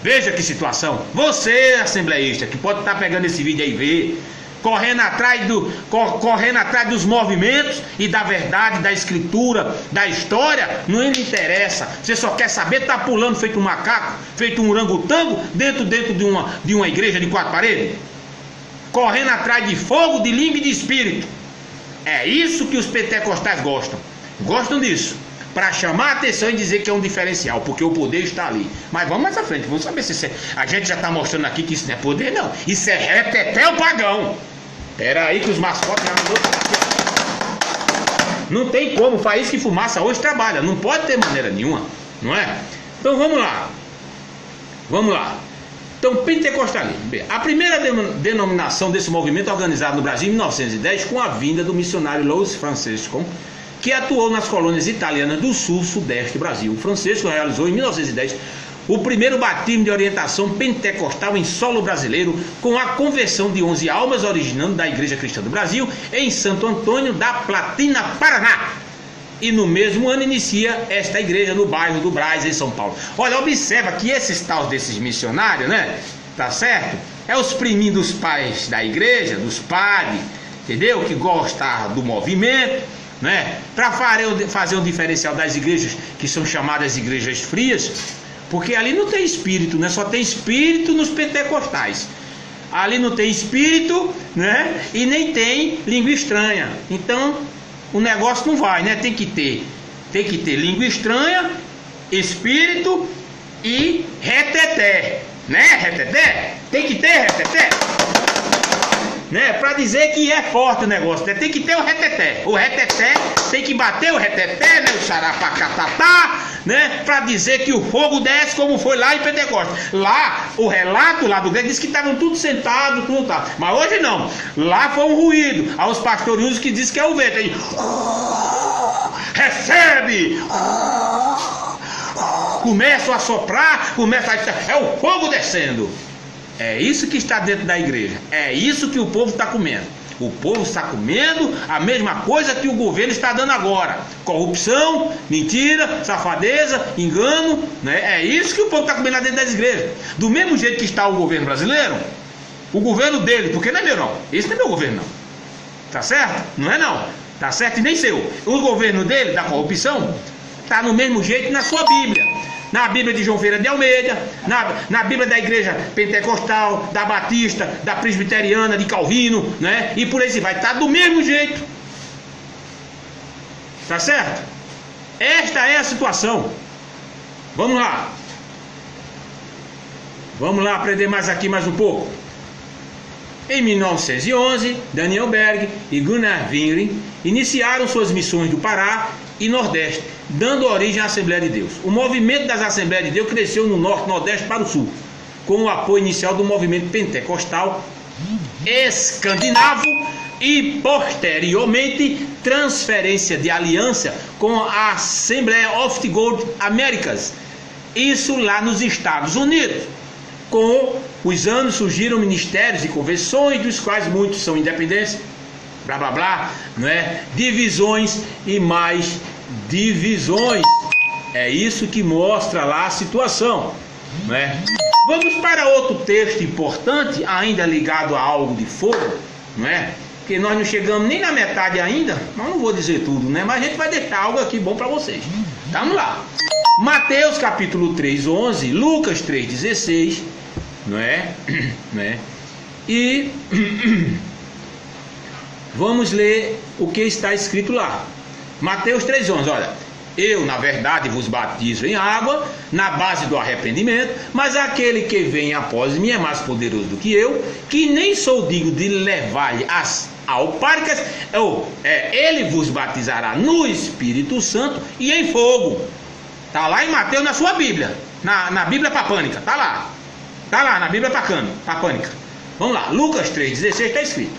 Veja que situação. Você, assembleísta, que pode estar pegando esse vídeo aí e ver, correndo atrás dos movimentos e da verdade, da escritura, da história, não lhe interessa. Você só quer saber, tá pulando feito um macaco, feito um orangotango dentro de uma igreja de 4 paredes, correndo atrás de fogo, de língua e de espírito. É isso que os pentecostais gostam disso, para chamar a atenção e dizer que é um diferencial, porque o poder está ali. Mas vamos mais à frente, vamos saber se a gente já está mostrando aqui que isso não é poder, não. Isso é retetel pagão. Pera aí que os mascotes já mandou. Não tem como, faísca e fumaça hoje trabalha, não pode ter maneira nenhuma, não é? Então vamos lá. Então, pentecostalismo. A primeira denominação desse movimento organizado no Brasil em 1910, com a vinda do missionário Louis Francisco, que atuou nas colônias italianas do sul, sudeste do Brasil. O Francisco realizou em 1910 o primeiro batismo de orientação pentecostal em solo brasileiro, com a conversão de 11 almas originando da Igreja Cristã do Brasil em Santo Antônio da Platina, Paraná. E no mesmo ano inicia esta igreja no bairro do Brás, em São Paulo. Olha, observa que esses tais desses missionários, né? Tá certo? É os priminhos dos pais da igreja, dos padres, entendeu? Que gostam do movimento, né? Para fazer um diferencial das igrejas que são chamadas igrejas frias, porque ali não tem espírito, né? Só tem espírito nos pentecostais. Ali não tem espírito, né? E nem tem língua estranha. Então o negócio não vai, né? Tem que ter língua estranha, espírito e reteté, né? Reteté? Tem que ter reteté, né? Para dizer que é forte o negócio, né? Tem que ter o reteté. O reteté tem que bater o reteté, né? O xarapacatatá, né? Para dizer que o fogo desce, como foi lá em Pentecostes. Lá, o relato lá do grego diz que estavam tudo sentados, tudo tal. Mas hoje não. Lá foi um ruído. Aos pastorinhos que diz que é o vento. Aí, recebe! Começam a soprar, é o fogo descendo. É isso que está dentro da igreja. É isso que o povo está comendo. O povo está comendo a mesma coisa que o governo está dando agora: corrupção, mentira, safadeza, engano, né? É isso que o povo está comendo lá dentro das igrejas. Do mesmo jeito que está o governo brasileiro, o governo dele, porque não é meu não, esse não é meu governo não, tá certo? Não é não, tá certo? E nem seu. O governo dele, da corrupção, está no mesmo jeito na sua Bíblia. Na Bíblia de João Ferreira de Almeida, na Bíblia da Igreja Pentecostal, da Batista, da Presbiteriana, de Calvino, né? E por aí se vai, tá do mesmo jeito. Tá certo? Esta é a situação. Vamos lá. Vamos lá aprender mais aqui mais um pouco. Em 1911, Daniel Berg e Gunnar Wingren iniciaram suas missões do Pará e Nordeste, dando origem à Assembleia de Deus. O movimento das Assembleias de Deus cresceu no Norte, Nordeste para o Sul, com o apoio inicial do movimento pentecostal escandinavo e posteriormente transferência de aliança com a Assembleia of the God Americas, isso lá nos Estados Unidos. Com os anos surgiram ministérios e convenções, dos quais muitos são independentes, blá blá blá, não é? Divisões e mais divisões. É isso que mostra lá a situação, não é? Vamos para outro texto importante, ainda ligado a algo de fogo, não é? Porque nós não chegamos nem na metade ainda, mas não vou dizer tudo, né? Mas a gente vai deixar algo aqui bom para vocês. Vamos lá. Mateus capítulo 3:11, Lucas 3:16, não é? E vamos ler o que está escrito lá. Mateus 3:11, olha: eu, na verdade, vos batizo em água, na base do arrependimento, mas aquele que vem após mim é mais poderoso do que eu, que nem sou digno de levar-lhe as alparcas, ele vos batizará no Espírito Santo e em fogo. Está lá em Mateus, na sua Bíblia, na Bíblia Papânica, está lá na Bíblia Papânica. Vamos lá, Lucas 3:16 está escrito: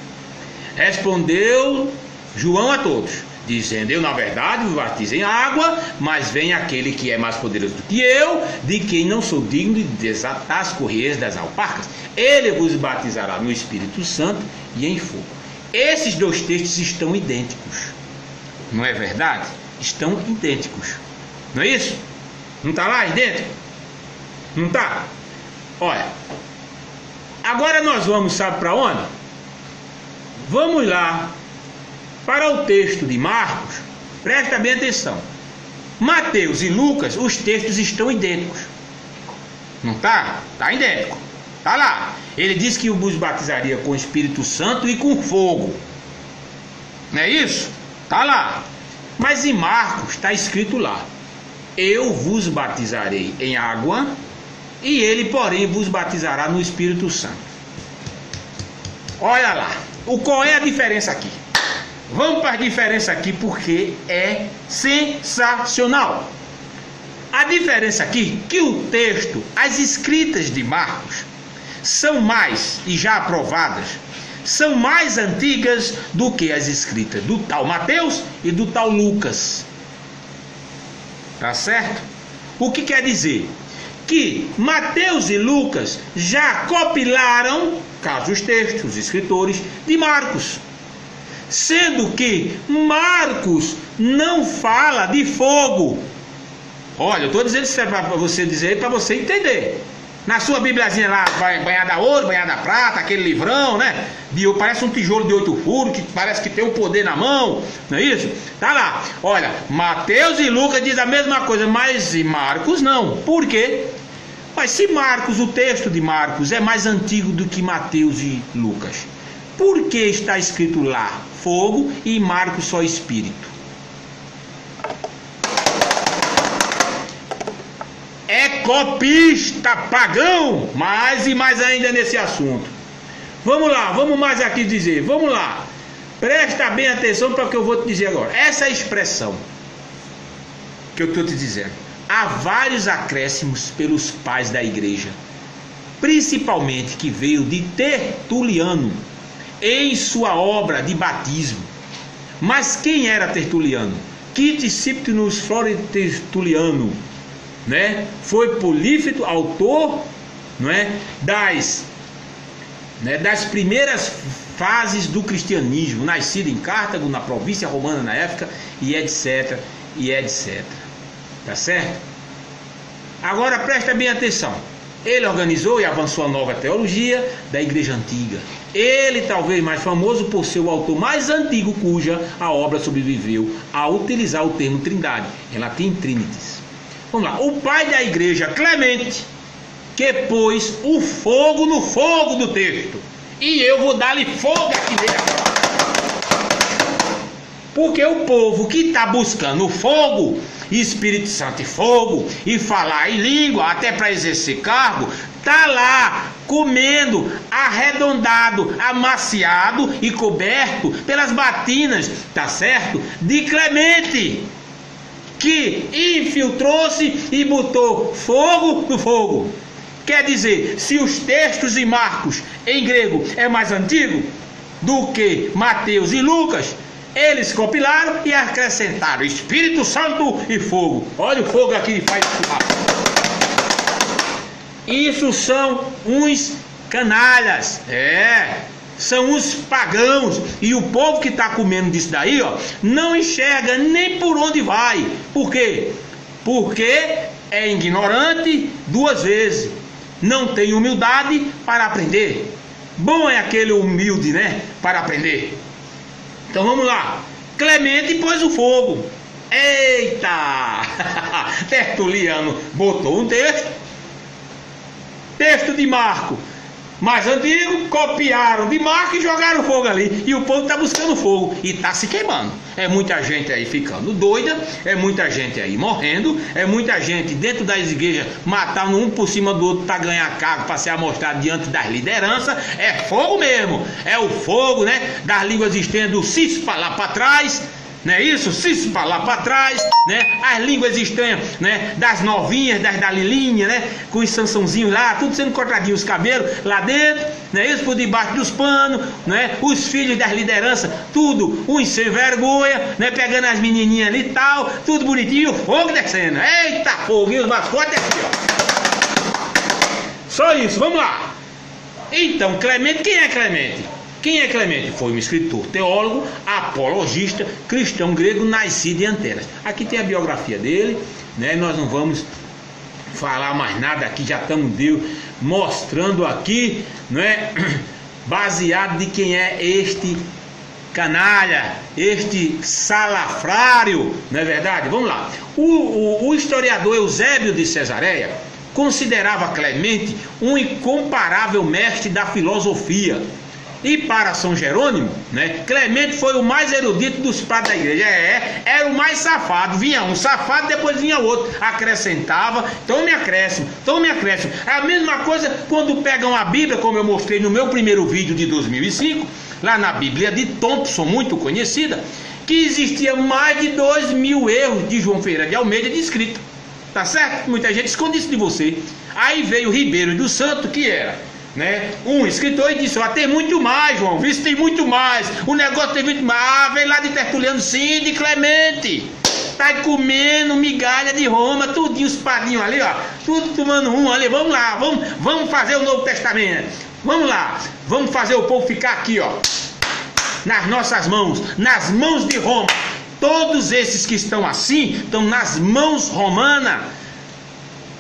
respondeu João a todos, dizendo: eu, na verdade, vos batizo em água, mas vem aquele que é mais poderoso do que eu, de quem não sou digno de desatar as correias das alparcas. Ele vos batizará no Espírito Santo e em fogo. Esses dois textos estão idênticos, não é verdade? Estão idênticos, não é isso? Não está lá idêntico? Não está? Olha, agora nós vamos, sabe para onde? Vamos lá para o texto de Marcos. Presta bem atenção. Mateus e Lucas, os textos estão idênticos. Não está? Está idêntico. Está lá. Ele disse que vos batizaria com o Espírito Santo e com fogo. Não é isso? Está lá. Mas em Marcos está escrito lá: eu vos batizarei em água, e ele, porém, vos batizará no Espírito Santo. Olha lá. Qual é a diferença aqui? Vamos para a diferença aqui, porque é sensacional. A diferença aqui, que o texto, as escritas de Marcos, são mais, e já aprovadas, são mais antigas do que as escritas do tal Mateus e do tal Lucas. Tá certo? O que quer dizer? Que Mateus e Lucas já compilaram, caso os textos, os escritores de Marcos, sendo que Marcos não fala de fogo. Olha, eu estou dizendo isso para você dizer, para você entender. Na sua bibliazinha lá, banhada a ouro, banhada a prata, aquele livrão, né? Parece um tijolo de 8 furos, que parece que tem um poder na mão, não é isso? Tá lá. Olha, Mateus e Lucas diz a mesma coisa, mas Marcos não. Por quê? Mas se Marcos, o texto de Marcos é mais antigo do que Mateus e Lucas, por que está escrito lá fogo e Marcos só Espírito? É copista, pagão, mais e mais ainda nesse assunto. Vamos lá, vamos mais aqui dizer, vamos lá. Presta bem atenção para o que eu vou te dizer agora. Essa expressão que eu estou te dizendo, há vários acréscimos pelos pais da igreja, principalmente que veio de Tertuliano em sua obra de batismo. Mas quem era Tertuliano? Que discípulos Flore Tertuliano, né? Foi polífito, autor, não é, das né, das primeiras fases do cristianismo, nascido em Cartago, na província romana na época, e etc, e etc. Tá certo? Agora presta bem atenção. Ele organizou e avançou a nova teologia da Igreja Antiga. Ele talvez mais famoso por ser o autor mais antigo cuja a obra sobreviveu a utilizar o termo trindade, em latim trinitas. Vamos lá. O pai da igreja, Clemente, que pôs o fogo no fogo do texto. E eu vou dar-lhe fogo aqui nele agora. Porque o povo que está buscando fogo, Espírito Santo e fogo, e falar em língua, até para exercer cargo, está lá comendo, arredondado, amaciado e coberto pelas batinas, tá certo? De Clemente, que infiltrou-se e botou fogo no fogo. Quer dizer, se os textos de Marcos em grego é mais antigo do que Mateus e Lucas, eles compilaram e acrescentaram Espírito Santo e fogo. Olha o fogo aqui que faz isso. São uns canalhas, são uns pagãos. E o povo que está comendo disso daí, ó, não enxerga nem por onde vai. Por quê? Porque é ignorante duas vezes, não tem humildade para aprender. Bom é aquele humilde, né, para aprender. Então vamos lá. Clemente pôs o fogo. Eita! Tertuliano botou um texto de Marco mais antigo, copiaram de Marco e jogaram fogo ali. E o povo está buscando fogo e está se queimando. É muita gente aí ficando doida, é muita gente aí morrendo, é muita gente dentro das igrejas matando um por cima do outro para ganhar cargo, para ser amostrado diante das lideranças. É fogo mesmo, é o fogo, né, das línguas estranhas do cispa lá para trás. Não é isso? Cispa lá para trás, né? As línguas estranhas, né? Das novinhas, das da Lilinha, né? Com os Sansãozinhos lá, tudo sendo cortadinho os cabelos lá dentro, não é isso? Por debaixo dos panos, né? Os filhos das lideranças, tudo uns sem vergonha, né? Pegando as menininhas ali e tal, tudo bonitinho, o fogo descendo. Eita, fogo, e os mascotes aqui, ó. Só isso, vamos lá. Então, Clemente, quem é Clemente? Quem é Clemente? Foi um escritor, teólogo, apologista, cristão grego, nascido em Atenas. Aqui tem a biografia dele, né? Nós não vamos falar mais nada aqui, já estamos mostrando aqui, né? Baseado de quem é este canalha, este salafrário, não é verdade? Vamos lá. O historiador Eusébio de Cesareia considerava Clemente um incomparável mestre da filosofia. E para São Jerônimo, né, Clemente foi o mais erudito dos padres da igreja. Era o mais safado. Vinha um safado, depois vinha outro. Acrescentava, tome acréscimo, tome acréscimo. É a mesma coisa quando pegam a Bíblia, como eu mostrei no meu primeiro vídeo de 2005, lá na Bíblia de Thompson, muito conhecida, que existia mais de 2.000 erros de João Ferreira de Almeida de escrita. Tá certo? Muita gente esconde isso de você. Aí veio Ribeiro do Santo, que era, né, um escritor, e disse: tem muito mais, João, visto tem muito mais, o negócio tem muito mais. Vem lá de Tertuliano, sim, de Clemente, tá comendo migalha de Roma, tudinho, os padrinhos ali, ó, tudo tomando um ali. Vamos lá, vamos fazer o Novo Testamento, vamos lá, vamos fazer o povo ficar aqui, ó, nas nossas mãos, nas mãos de Roma. Todos esses que estão assim, estão nas mãos romanas.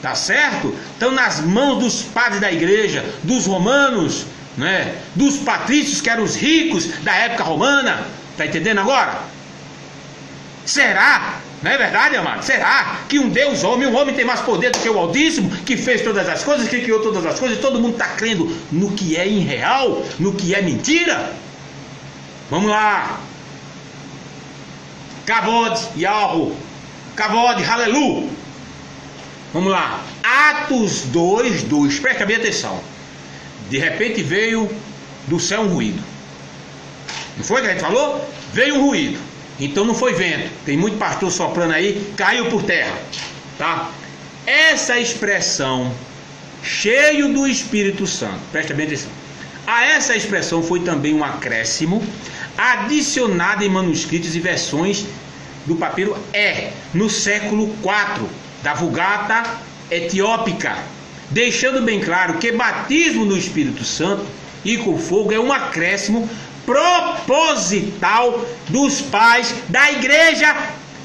Tá certo? Estão nas mãos dos padres da igreja, dos romanos, né? Dos patrícios, que eram os ricos da época romana. Tá entendendo agora? Será? Não é verdade, amado? Será que um Deus homem, um homem tem mais poder do que o Altíssimo, que fez todas as coisas, que criou todas as coisas, e todo mundo está crendo no que é irreal, no que é mentira? Vamos lá. Kavod, Yahoo. Kavod, Aleluia. Vamos lá, Atos 2:2, presta bem atenção. De repente veio do céu um ruído. Não foi que a gente falou? Veio um ruído. Então não foi vento. Tem muito pastor soprando aí, caiu por terra, tá? Essa expressão, cheio do Espírito Santo, presta bem atenção. A essa expressão foi também um acréscimo adicionado em manuscritos e versões do papiro no século IV da Vulgata Etiópica, deixando bem claro que batismo no Espírito Santo e com fogo é um acréscimo proposital dos pais da igreja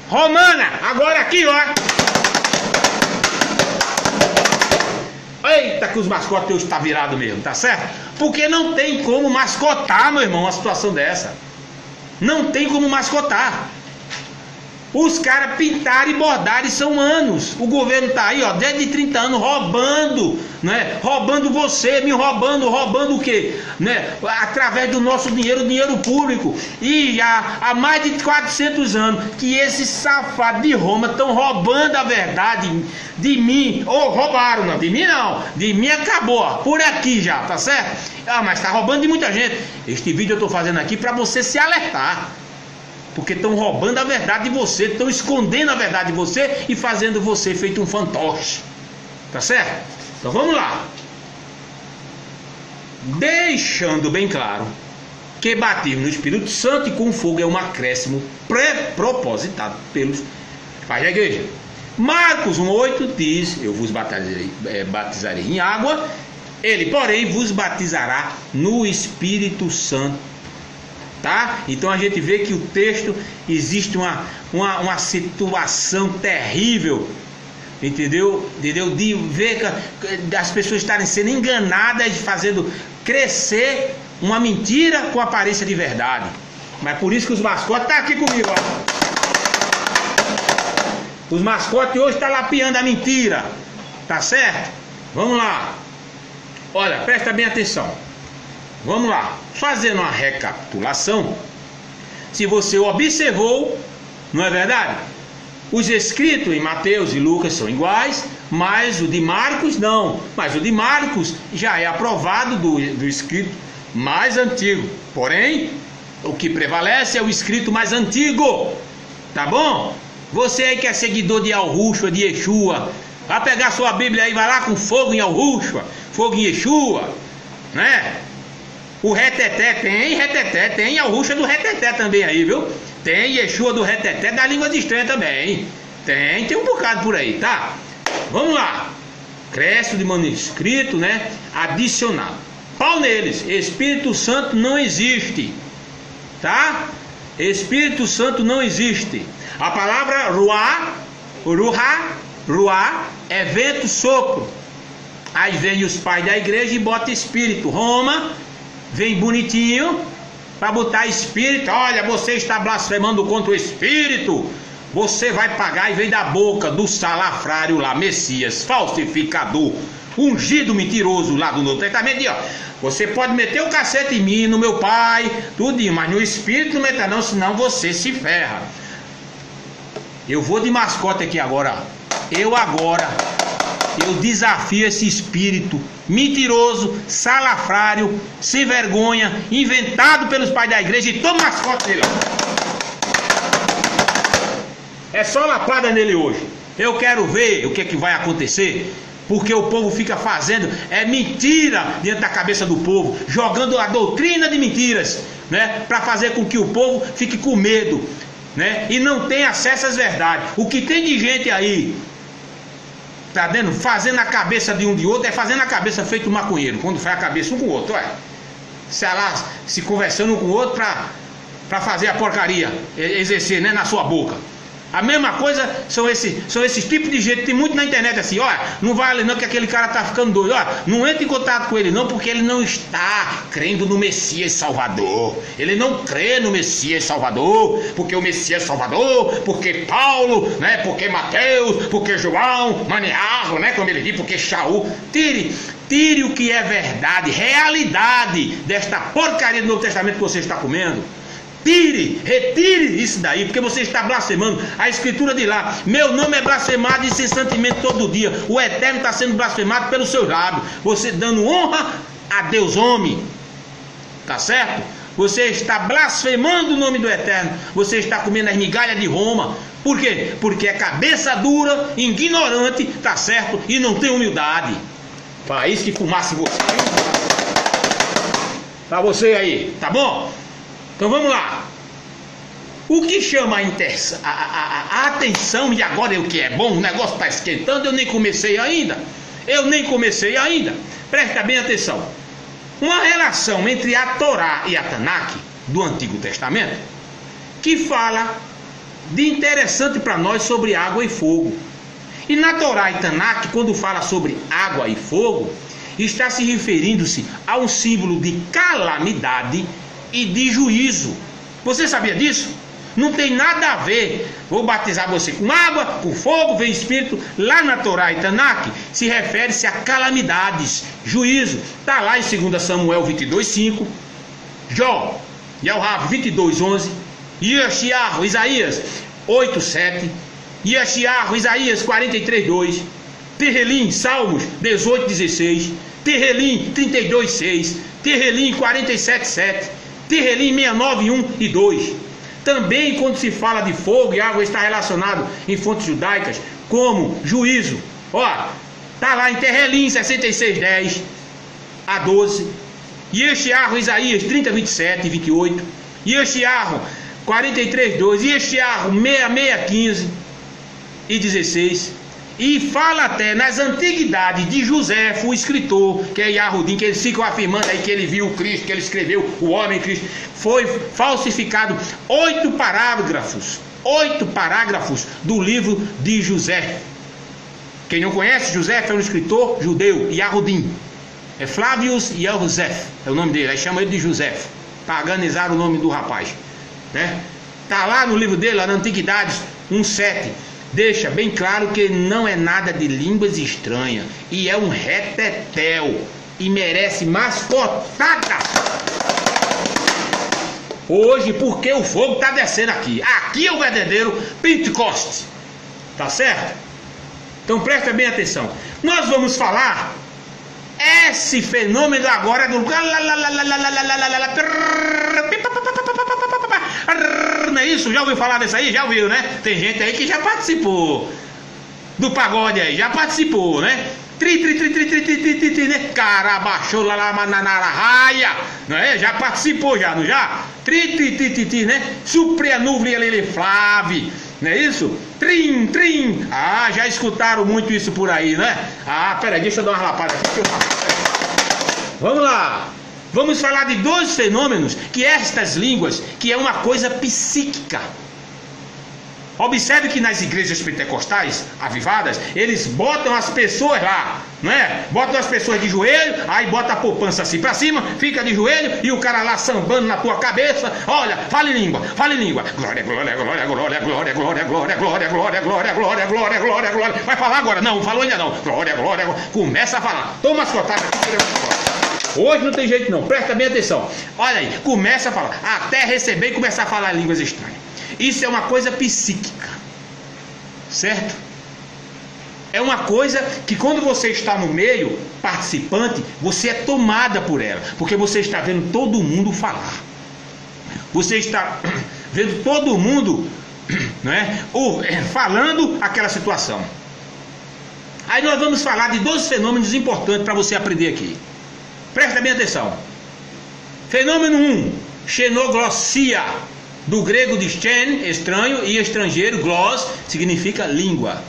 romana. Agora aqui, ó. Eita, que os mascotes hoje tá virado mesmo, tá certo? Porque não tem como mascotar, meu irmão, uma situação dessa. Não tem como mascotar. Os caras pintaram e bordaram e são anos. O governo tá aí, ó, desde 30 anos roubando, né? Roubando você, me roubando o quê? Né? Através do nosso dinheiro, dinheiro público. E há mais de 400 anos que esses safados de Roma estão roubando a verdade de mim. Ou roubaram, não, de mim não. De mim acabou, ó, por aqui já, tá certo? Ah, mas tá roubando de muita gente. Este vídeo eu tô fazendo aqui para você se alertar. Porque estão roubando a verdade de você, estão escondendo a verdade de você e fazendo você feito um fantoche. Tá certo? Então vamos lá. Deixando bem claro que batismo no Espírito Santo e com fogo é um acréscimo pré-propositado pelos pais da igreja. Marcos 1,8 diz: eu vos batizarei em água, ele porém vos batizará no Espírito Santo. Tá? Então a gente vê que o texto existe uma situação terrível, entendeu? De ver as pessoas estarem sendo enganadas, fazendo crescer uma mentira com aparência de verdade. Mas por isso que os mascotes estão aqui comigo, ó. Os mascotes hoje estão lapiando a mentira, tá certo? Vamos lá. Olha, presta bem atenção. Vamos lá, fazendo uma recapitulação. Se você observou, não é verdade? Os escritos em Mateus e Lucas são iguais, mas o de Marcos não. Mas o de Marcos já é aprovado do escrito mais antigo. Porém, o que prevalece é o escrito mais antigo. Tá bom? Você aí que é seguidor de Yahushua, de Yeshua, vai pegar sua Bíblia aí, vai lá com fogo em Yahushua, fogo em Yeshua, né? O reteté tem Yahushua do reteté também aí, viu? Tem Yeshua do reteté da língua de estranha também. Tem um bocado por aí, tá? Vamos lá. Crédito de manuscrito, né? Adicionado. Pau neles. Espírito Santo não existe, tá? Espírito Santo não existe. A palavra ruá é vento, sopro. Aí vem os pais da igreja e bota espírito. Roma vem bonitinho para botar espírito. Olha, você está blasfemando contra o espírito, você vai pagar. E vem da boca do salafrário lá, Messias, falsificador, ungido mentiroso lá do Novo Testamento. Ó, você pode meter o cacete em mim, no meu pai, tudinho, mas no espírito não meta não, senão você se ferra. Eu vou de mascote aqui agora. Eu desafio esse espírito mentiroso, salafrário, sem vergonha, inventado pelos pais da igreja, e toma mascote dele. É só lapada nele hoje. Eu quero ver o que é que vai acontecer, porque o povo fica fazendo mentira dentro da cabeça do povo, jogando a doutrina de mentiras, né, para fazer com que o povo fique com medo, né, e não tenha acesso às verdades. O que tem de gente aí, tá vendo? Fazendo a cabeça de um de outro, é fazendo a cabeça feito um maconheiro, quando faz a cabeça um com o outro, se conversando um com o outro para fazer a porcaria exercer, né, na sua boca. A mesma coisa são esses tipos de gente. Tem muito na internet assim: olha, não vale não que aquele cara tá ficando doido, olha, não entre em contato com ele não, porque ele não está crendo no Messias Salvador. Ele não crê no Messias Salvador, porque o Messias Salvador, porque Paulo, né, porque Mateus, porque João, Maniarro, né, como ele diz, porque Shaul. Tire o que é verdade, realidade desta porcaria do Novo Testamento que você está comendo. Retire isso daí, porque você está blasfemando. A escritura diz lá: meu nome é blasfemado incessantemente todo dia. O Eterno está sendo blasfemado pelos seus lábios. Você dando honra a Deus homem, tá certo? Você está blasfemando o nome do Eterno. Você está comendo as migalhas de Roma. Por quê? Porque é cabeça dura, ignorante, tá certo? E não tem humildade. País que fumasse você. Pra você aí, tá bom? Então vamos lá. O que chama a atenção, e agora é o que é bom, o negócio está esquentando, eu nem comecei ainda. Presta bem atenção. uma relação entre a Torá e a Tanakh do Antigo Testamento, que fala de interessante para nós sobre água e fogo. E na Torá e Tanakh, quando fala sobre água e fogo, está se referindo-se a um símbolo de calamidade e de juízo. Você sabia disso? Não tem nada a ver, vou batizar você com água, com fogo, vem espírito. Lá na Torá e Tanakh se refere-se a calamidades, juízo. Está lá em 2 Samuel 22:5, Jó, Yelhab 22:11, Yeshayahu, Isaías 8:7, Yeshayahu, Isaías 43:2, Tehelim, Salmos 18:16, Tehelim 32:6, Tehelim 47:7, Tehelim 69:1 e 2. Também quando se fala de fogo e água está relacionado em fontes judaicas como juízo. Ó, tá lá em Tehelim 66:10 a 12, Yeshayahu, Isaías 30:27 e 28, Yeshayahu 43:2, Yeshayahu 66:15 e 16. E fala até nas antiguidades de José, o escritor, que é Yahudim, que eles ficam afirmando aí que ele viu o Cristo, que ele escreveu o homem Cristo. Foi falsificado 8 parágrafos do livro de José. Quem não conhece, José é um escritor judeu, Yahudim. É Flavius Yosef, é o nome dele, aí chama ele de José. Paganizaram o nome do rapaz, né? Tá lá no livro dele, lá na Antiguidades 1:7. Deixa bem claro que não é nada de línguas estranhas e é um retetel e merece mascotada hoje, porque o fogo está descendo aqui. Aqui é o verdadeiro Pentecoste, tá certo? Então presta bem atenção. Nós vamos falar esse fenômeno agora do não é isso? Já ouviu falar disso aí? Já ouviu, né? Tem gente aí que já participou do pagode aí, já participou, né? Né? Carabachou lá mananaraia, não é? Já participou já, não já? Né? Suprianúvlia lele flave, não é isso? Trim. Ah, já escutaram muito isso por aí, né? Ah, peraí, deixa eu dar uma lapada aqui. Vamos lá. Vamos falar de 2 fenômenos que estas línguas, que é uma coisa psíquica. Observe que nas igrejas pentecostais avivadas, eles botam as pessoas lá, não é? Botam as pessoas de joelho, aí bota a poupança assim pra cima, fica de joelho e o cara lá sambando na tua cabeça. Olha, fale língua. Glória, glória, glória, glória, glória, glória, glória, glória, glória, glória, glória, glória, glória, glória. Vai falar agora? Não falou ainda não. Glória, glória, começa a falar. Toma as cotadas aqui. Hoje não tem jeito não, presta bem atenção. Olha aí, começa a falar, até receber e começar a falar línguas estranhas. Isso é uma coisa psíquica, certo? É uma coisa que quando você está no meio, participante, você é tomada por ela, porque você está vendo todo mundo falar. Você está vendo todo mundo, não é? Falando aquela situação. Aí nós vamos falar de 2 fenômenos importantes para você aprender aqui. Presta bem atenção. Fenômeno 1, xenoglossia, do grego de xen, estranho, e estrangeiro, gloss, significa língua.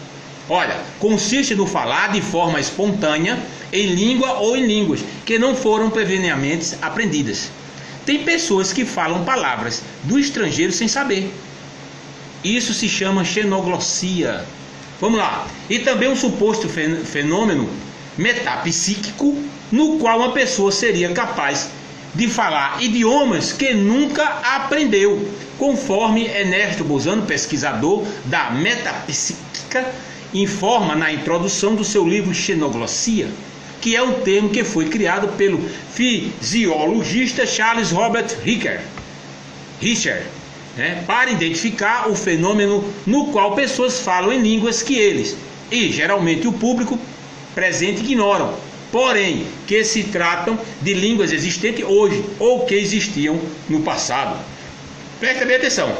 Olha, consiste no falar de forma espontânea, em língua ou em línguas, que não foram previamente aprendidas. Tem pessoas que falam palavras do estrangeiro sem saber. Isso se chama xenoglossia. Vamos lá. E também um suposto fenômeno metapsíquico, no qual uma pessoa seria capaz de falar idiomas que nunca aprendeu, conforme Ernesto Bozano, pesquisador da metapsíquica, informa na introdução do seu livro Xenoglossia, que é um termo que foi criado pelo fisiologista Charles Robert Richer, né, para identificar o fenômeno no qual pessoas falam em línguas que eles, e geralmente o público presente, ignoram, porém que se tratam de línguas existentes hoje ou que existiam no passado. Presta bem atenção.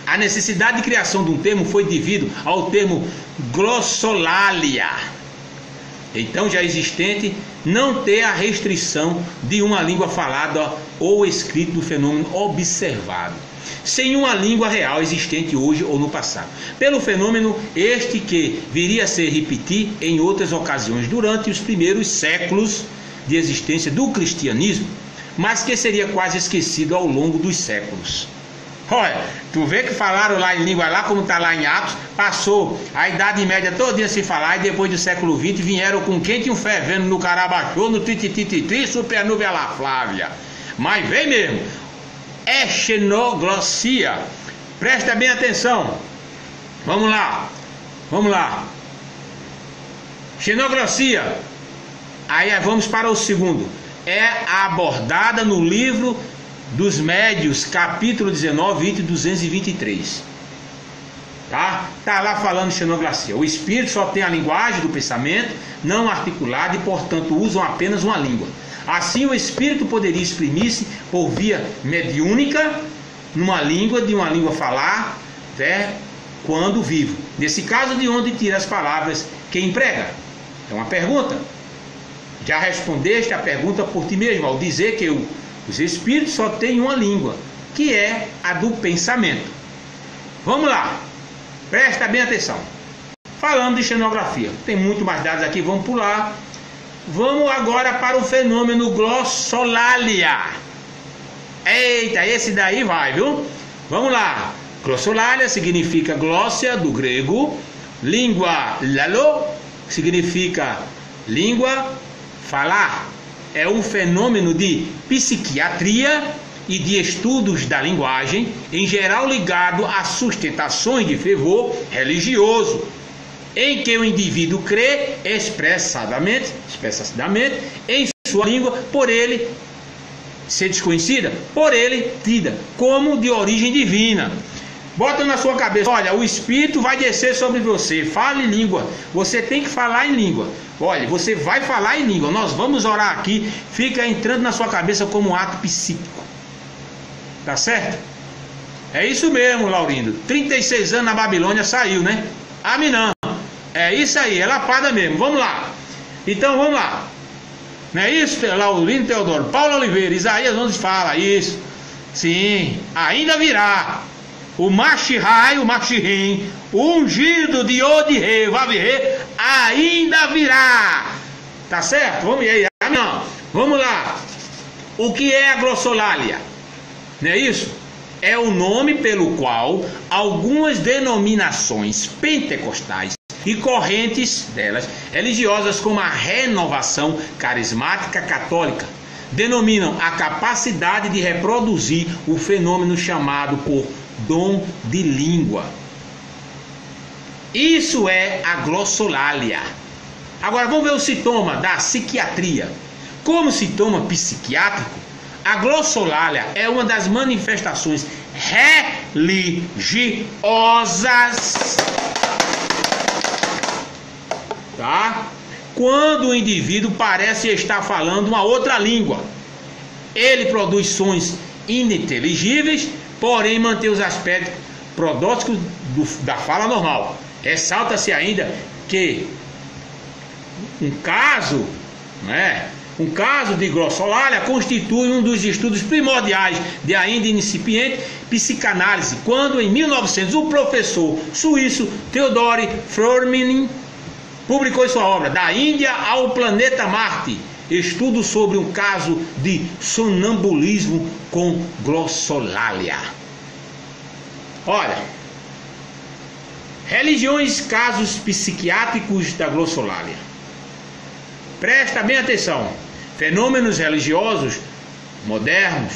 A necessidade de criação de um termo foi devido ao termo glossolalia, então já existente, não ter a restrição de uma língua falada ou escrita do fenômeno observado, sem uma língua real existente hoje ou no passado, pelo fenômeno este que viria a se repetir em outras ocasiões durante os primeiros séculos de existência do cristianismo, mas que seria quase esquecido ao longo dos séculos. Olha, tu vê que falaram lá em língua lá, como está lá em Atos, passou a Idade Média todinha sem falar, e depois do século XX vieram com quente e um fervendo no carabachô, no tititititri, supernúvia lá, Flávia. Mas vem mesmo, xenoglossia. Presta bem atenção. Vamos lá. Xenoglossia. Aí vamos para o segundo. É abordada no livro dos Médios, capítulo 19, item 223. Tá lá falando xenoglossia. O espírito só tem a linguagem do pensamento, não articulada, e portanto usam apenas uma língua. Assim o espírito poderia exprimir-se por via mediúnica numa língua, de uma língua falar, quando vivo. Nesse caso, de onde tira as palavras que emprega? É uma pergunta. Já respondeste a pergunta por ti mesmo, ao dizer que os espíritos só têm uma língua, que é a do pensamento. Vamos lá, presta bem atenção. Falando de xenografia, tem muito mais dados aqui, vamos pular. Vamos agora para o fenômeno glossolalia. Eita, esse daí vai, viu? Vamos lá. Glossolalia significa glossia, do grego. Língua, lalo, significa língua, falar. É um fenômeno de psiquiatria e de estudos da linguagem, em geral ligado a sustentações de fervor religioso, em que o indivíduo crê expressadamente em sua língua, por ele ser desconhecida, por ele tida como de origem divina. Bota na sua cabeça, olha, o Espírito vai descer sobre você, fale em língua, você tem que falar em língua. Olha, você vai falar em língua, nós vamos orar aqui, fica entrando na sua cabeça como um ato psíquico. Tá certo? É isso mesmo, Laurindo. 36 anos na Babilônia saiu, né? Aminã. É isso aí, é lapada mesmo. Vamos lá. Então vamos lá. Não é isso, Laurindo Teodoro? Paulo Oliveira, Isaías 11 fala isso. Sim, ainda virá o Machihai, o Machihim, o ungido de Odire, Vavirê, ainda virá. Tá certo? Vamos aí. Não. Vamos lá. O que é a glossolalia? Não é isso? É o nome pelo qual algumas denominações pentecostais e correntes delas, religiosas como a Renovação Carismática Católica, denominam a capacidade de reproduzir o fenômeno chamado por dom de língua. Isso é a glossolalia. Agora vamos ver o sintoma da psiquiatria. Como sintoma psiquiátrico, a glossolalia é uma das manifestações religiosas, tá? Quando o indivíduo parece estar falando uma outra língua, ele produz sons ininteligíveis, porém mantém os aspectos prodóticos da fala normal. Ressalta-se ainda que um caso de glossolalia constitui um dos estudos primordiais de ainda incipiente psicanálise, quando em 1900 o professor suíço Theodore Fromming publicou sua obra Da Índia ao Planeta Marte, estudo sobre um caso de sonambulismo com glossolalia. Olha, religiões, casos psiquiátricos da glossolalia. Presta bem atenção. Fenômenos religiosos modernos,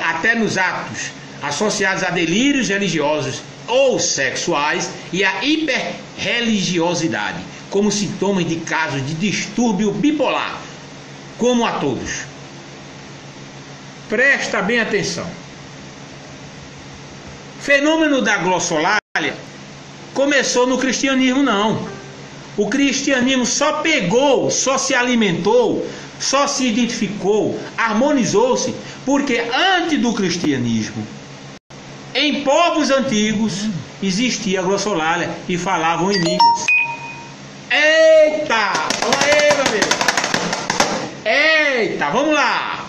até nos atos associados a delírios religiosos ou sexuais e a hiperreligiosidade, como sintomas de casos de distúrbio bipolar, como a todos. Presta bem atenção. Fenômeno da glossolalia começou no cristianismo, não. O cristianismo só pegou, só se alimentou, só se identificou, harmonizou-se, porque antes do cristianismo, em povos antigos, existia a glossolalia e falavam em línguas. Eita! Vamos aí, meu amigo! Eita, vamos lá!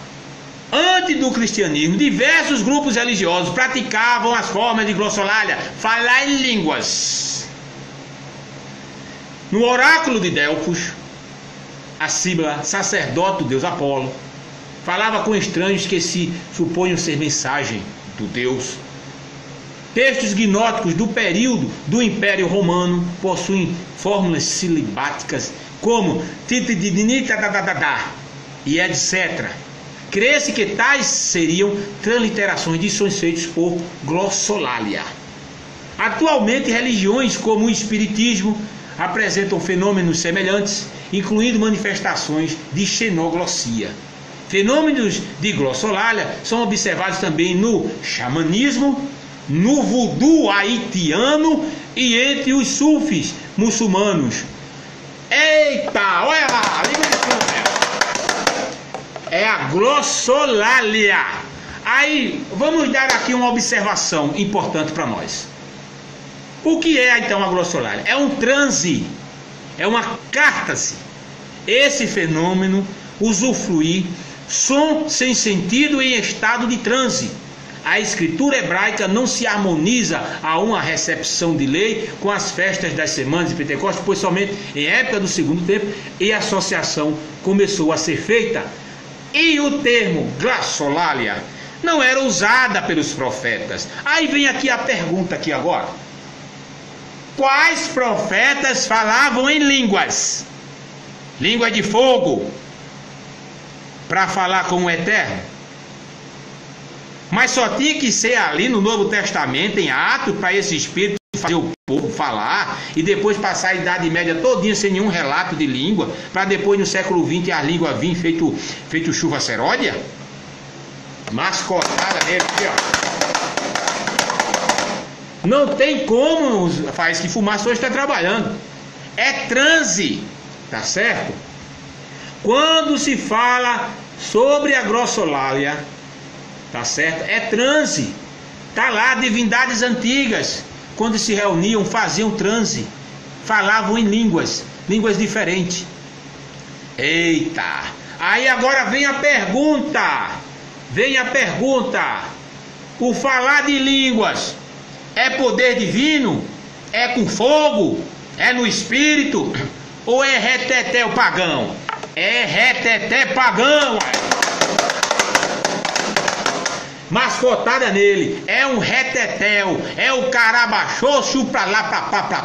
Antes do cristianismo, diversos grupos religiosos praticavam as formas de glossolalia, falar em línguas. No oráculo de Delfos, a Cíbala, sacerdote do deus Apolo, falava com estranhos que se supunham ser mensagem do Deus. Textos gnósticos do período do Império Romano possuem fórmulas silibáticas como e etc. Crê-se que tais seriam transliterações de sons feitos por glossolalia. Atualmente, religiões como o Espiritismo apresentam fenômenos semelhantes, incluindo manifestações de xenoglossia. Fenômenos de glossolalia são observados também no xamanismo, no voodoo haitiano e entre os sufis muçulmanos. Eita, olha lá, é a glossolalia. Aí, vamos dar aqui uma observação importante para nós. O que é então a glossolalia? É um transe, é uma cártase. Esse fenômeno usufrui som sem sentido em estado de transe. A escritura hebraica não se harmoniza a uma recepção de lei com as festas das semanas de Pentecostes, pois somente em época do segundo tempo e a associação começou a ser feita. E o termo glossolalia não era usada pelos profetas. Aí vem aqui a pergunta aqui agora. Quais profetas falavam em línguas? Língua de fogo, para falar com o Eterno. Mas só tinha que ser ali no Novo Testamento, em Atos, para esse Espírito fazer o povo falar, e depois passar a Idade Média todinha sem nenhum relato de língua, para depois no século XX a língua vir feito chuva seródia? Mascotada nele aqui, ó. Não tem como faz que fumaça hoje está trabalhando. É transe, tá certo? Quando se fala sobre a glossolalia, tá certo? É transe. Tá lá, divindades antigas, quando se reuniam, faziam transe, falavam em línguas diferentes. Eita! Aí agora vem a pergunta. O falar de línguas é poder divino? É com fogo? É no espírito? Ou é reteté pagão? É reteté pagão. Mascotada nele, é um retetel, é o carabachoço pra lá,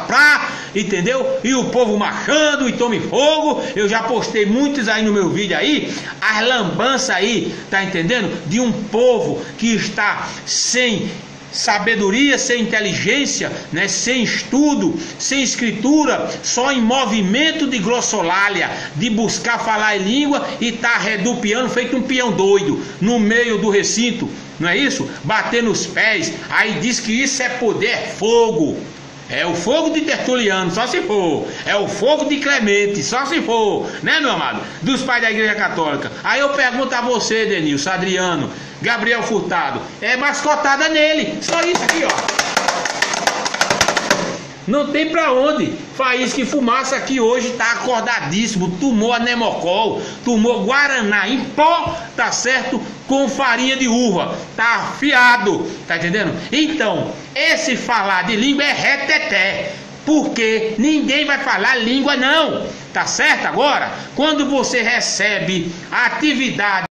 pra, entendeu? E o povo marchando e tome fogo. Eu já postei muitos aí no meu vídeo aí, as lambanças aí, tá entendendo? De um povo que está sem sabedoria, sem inteligência, né? Sem estudo, sem escritura, só em movimento de glossolalia, de buscar falar em língua e tá redupiando feito um peão doido no meio do recinto, não é isso? Bater nos pés, aí diz que isso é poder, é fogo. É o fogo de Tertuliano, só se for. É o fogo de Clemente, só se for, né, meu amado? Dos pais da Igreja Católica. Aí eu pergunto a você, Denilson, Adriano, Gabriel Furtado, é mascotada nele, só isso aqui, ó. Não tem pra onde. Faísca e Fumaça aqui hoje tá acordadíssimo. Tomou anemocol, tomou guaraná em pó, tá certo? Com farinha de uva. Tá afiado, tá entendendo? Então, esse falar de língua é reteté, porque ninguém vai falar língua não, tá certo? Agora, quando você recebe a atividade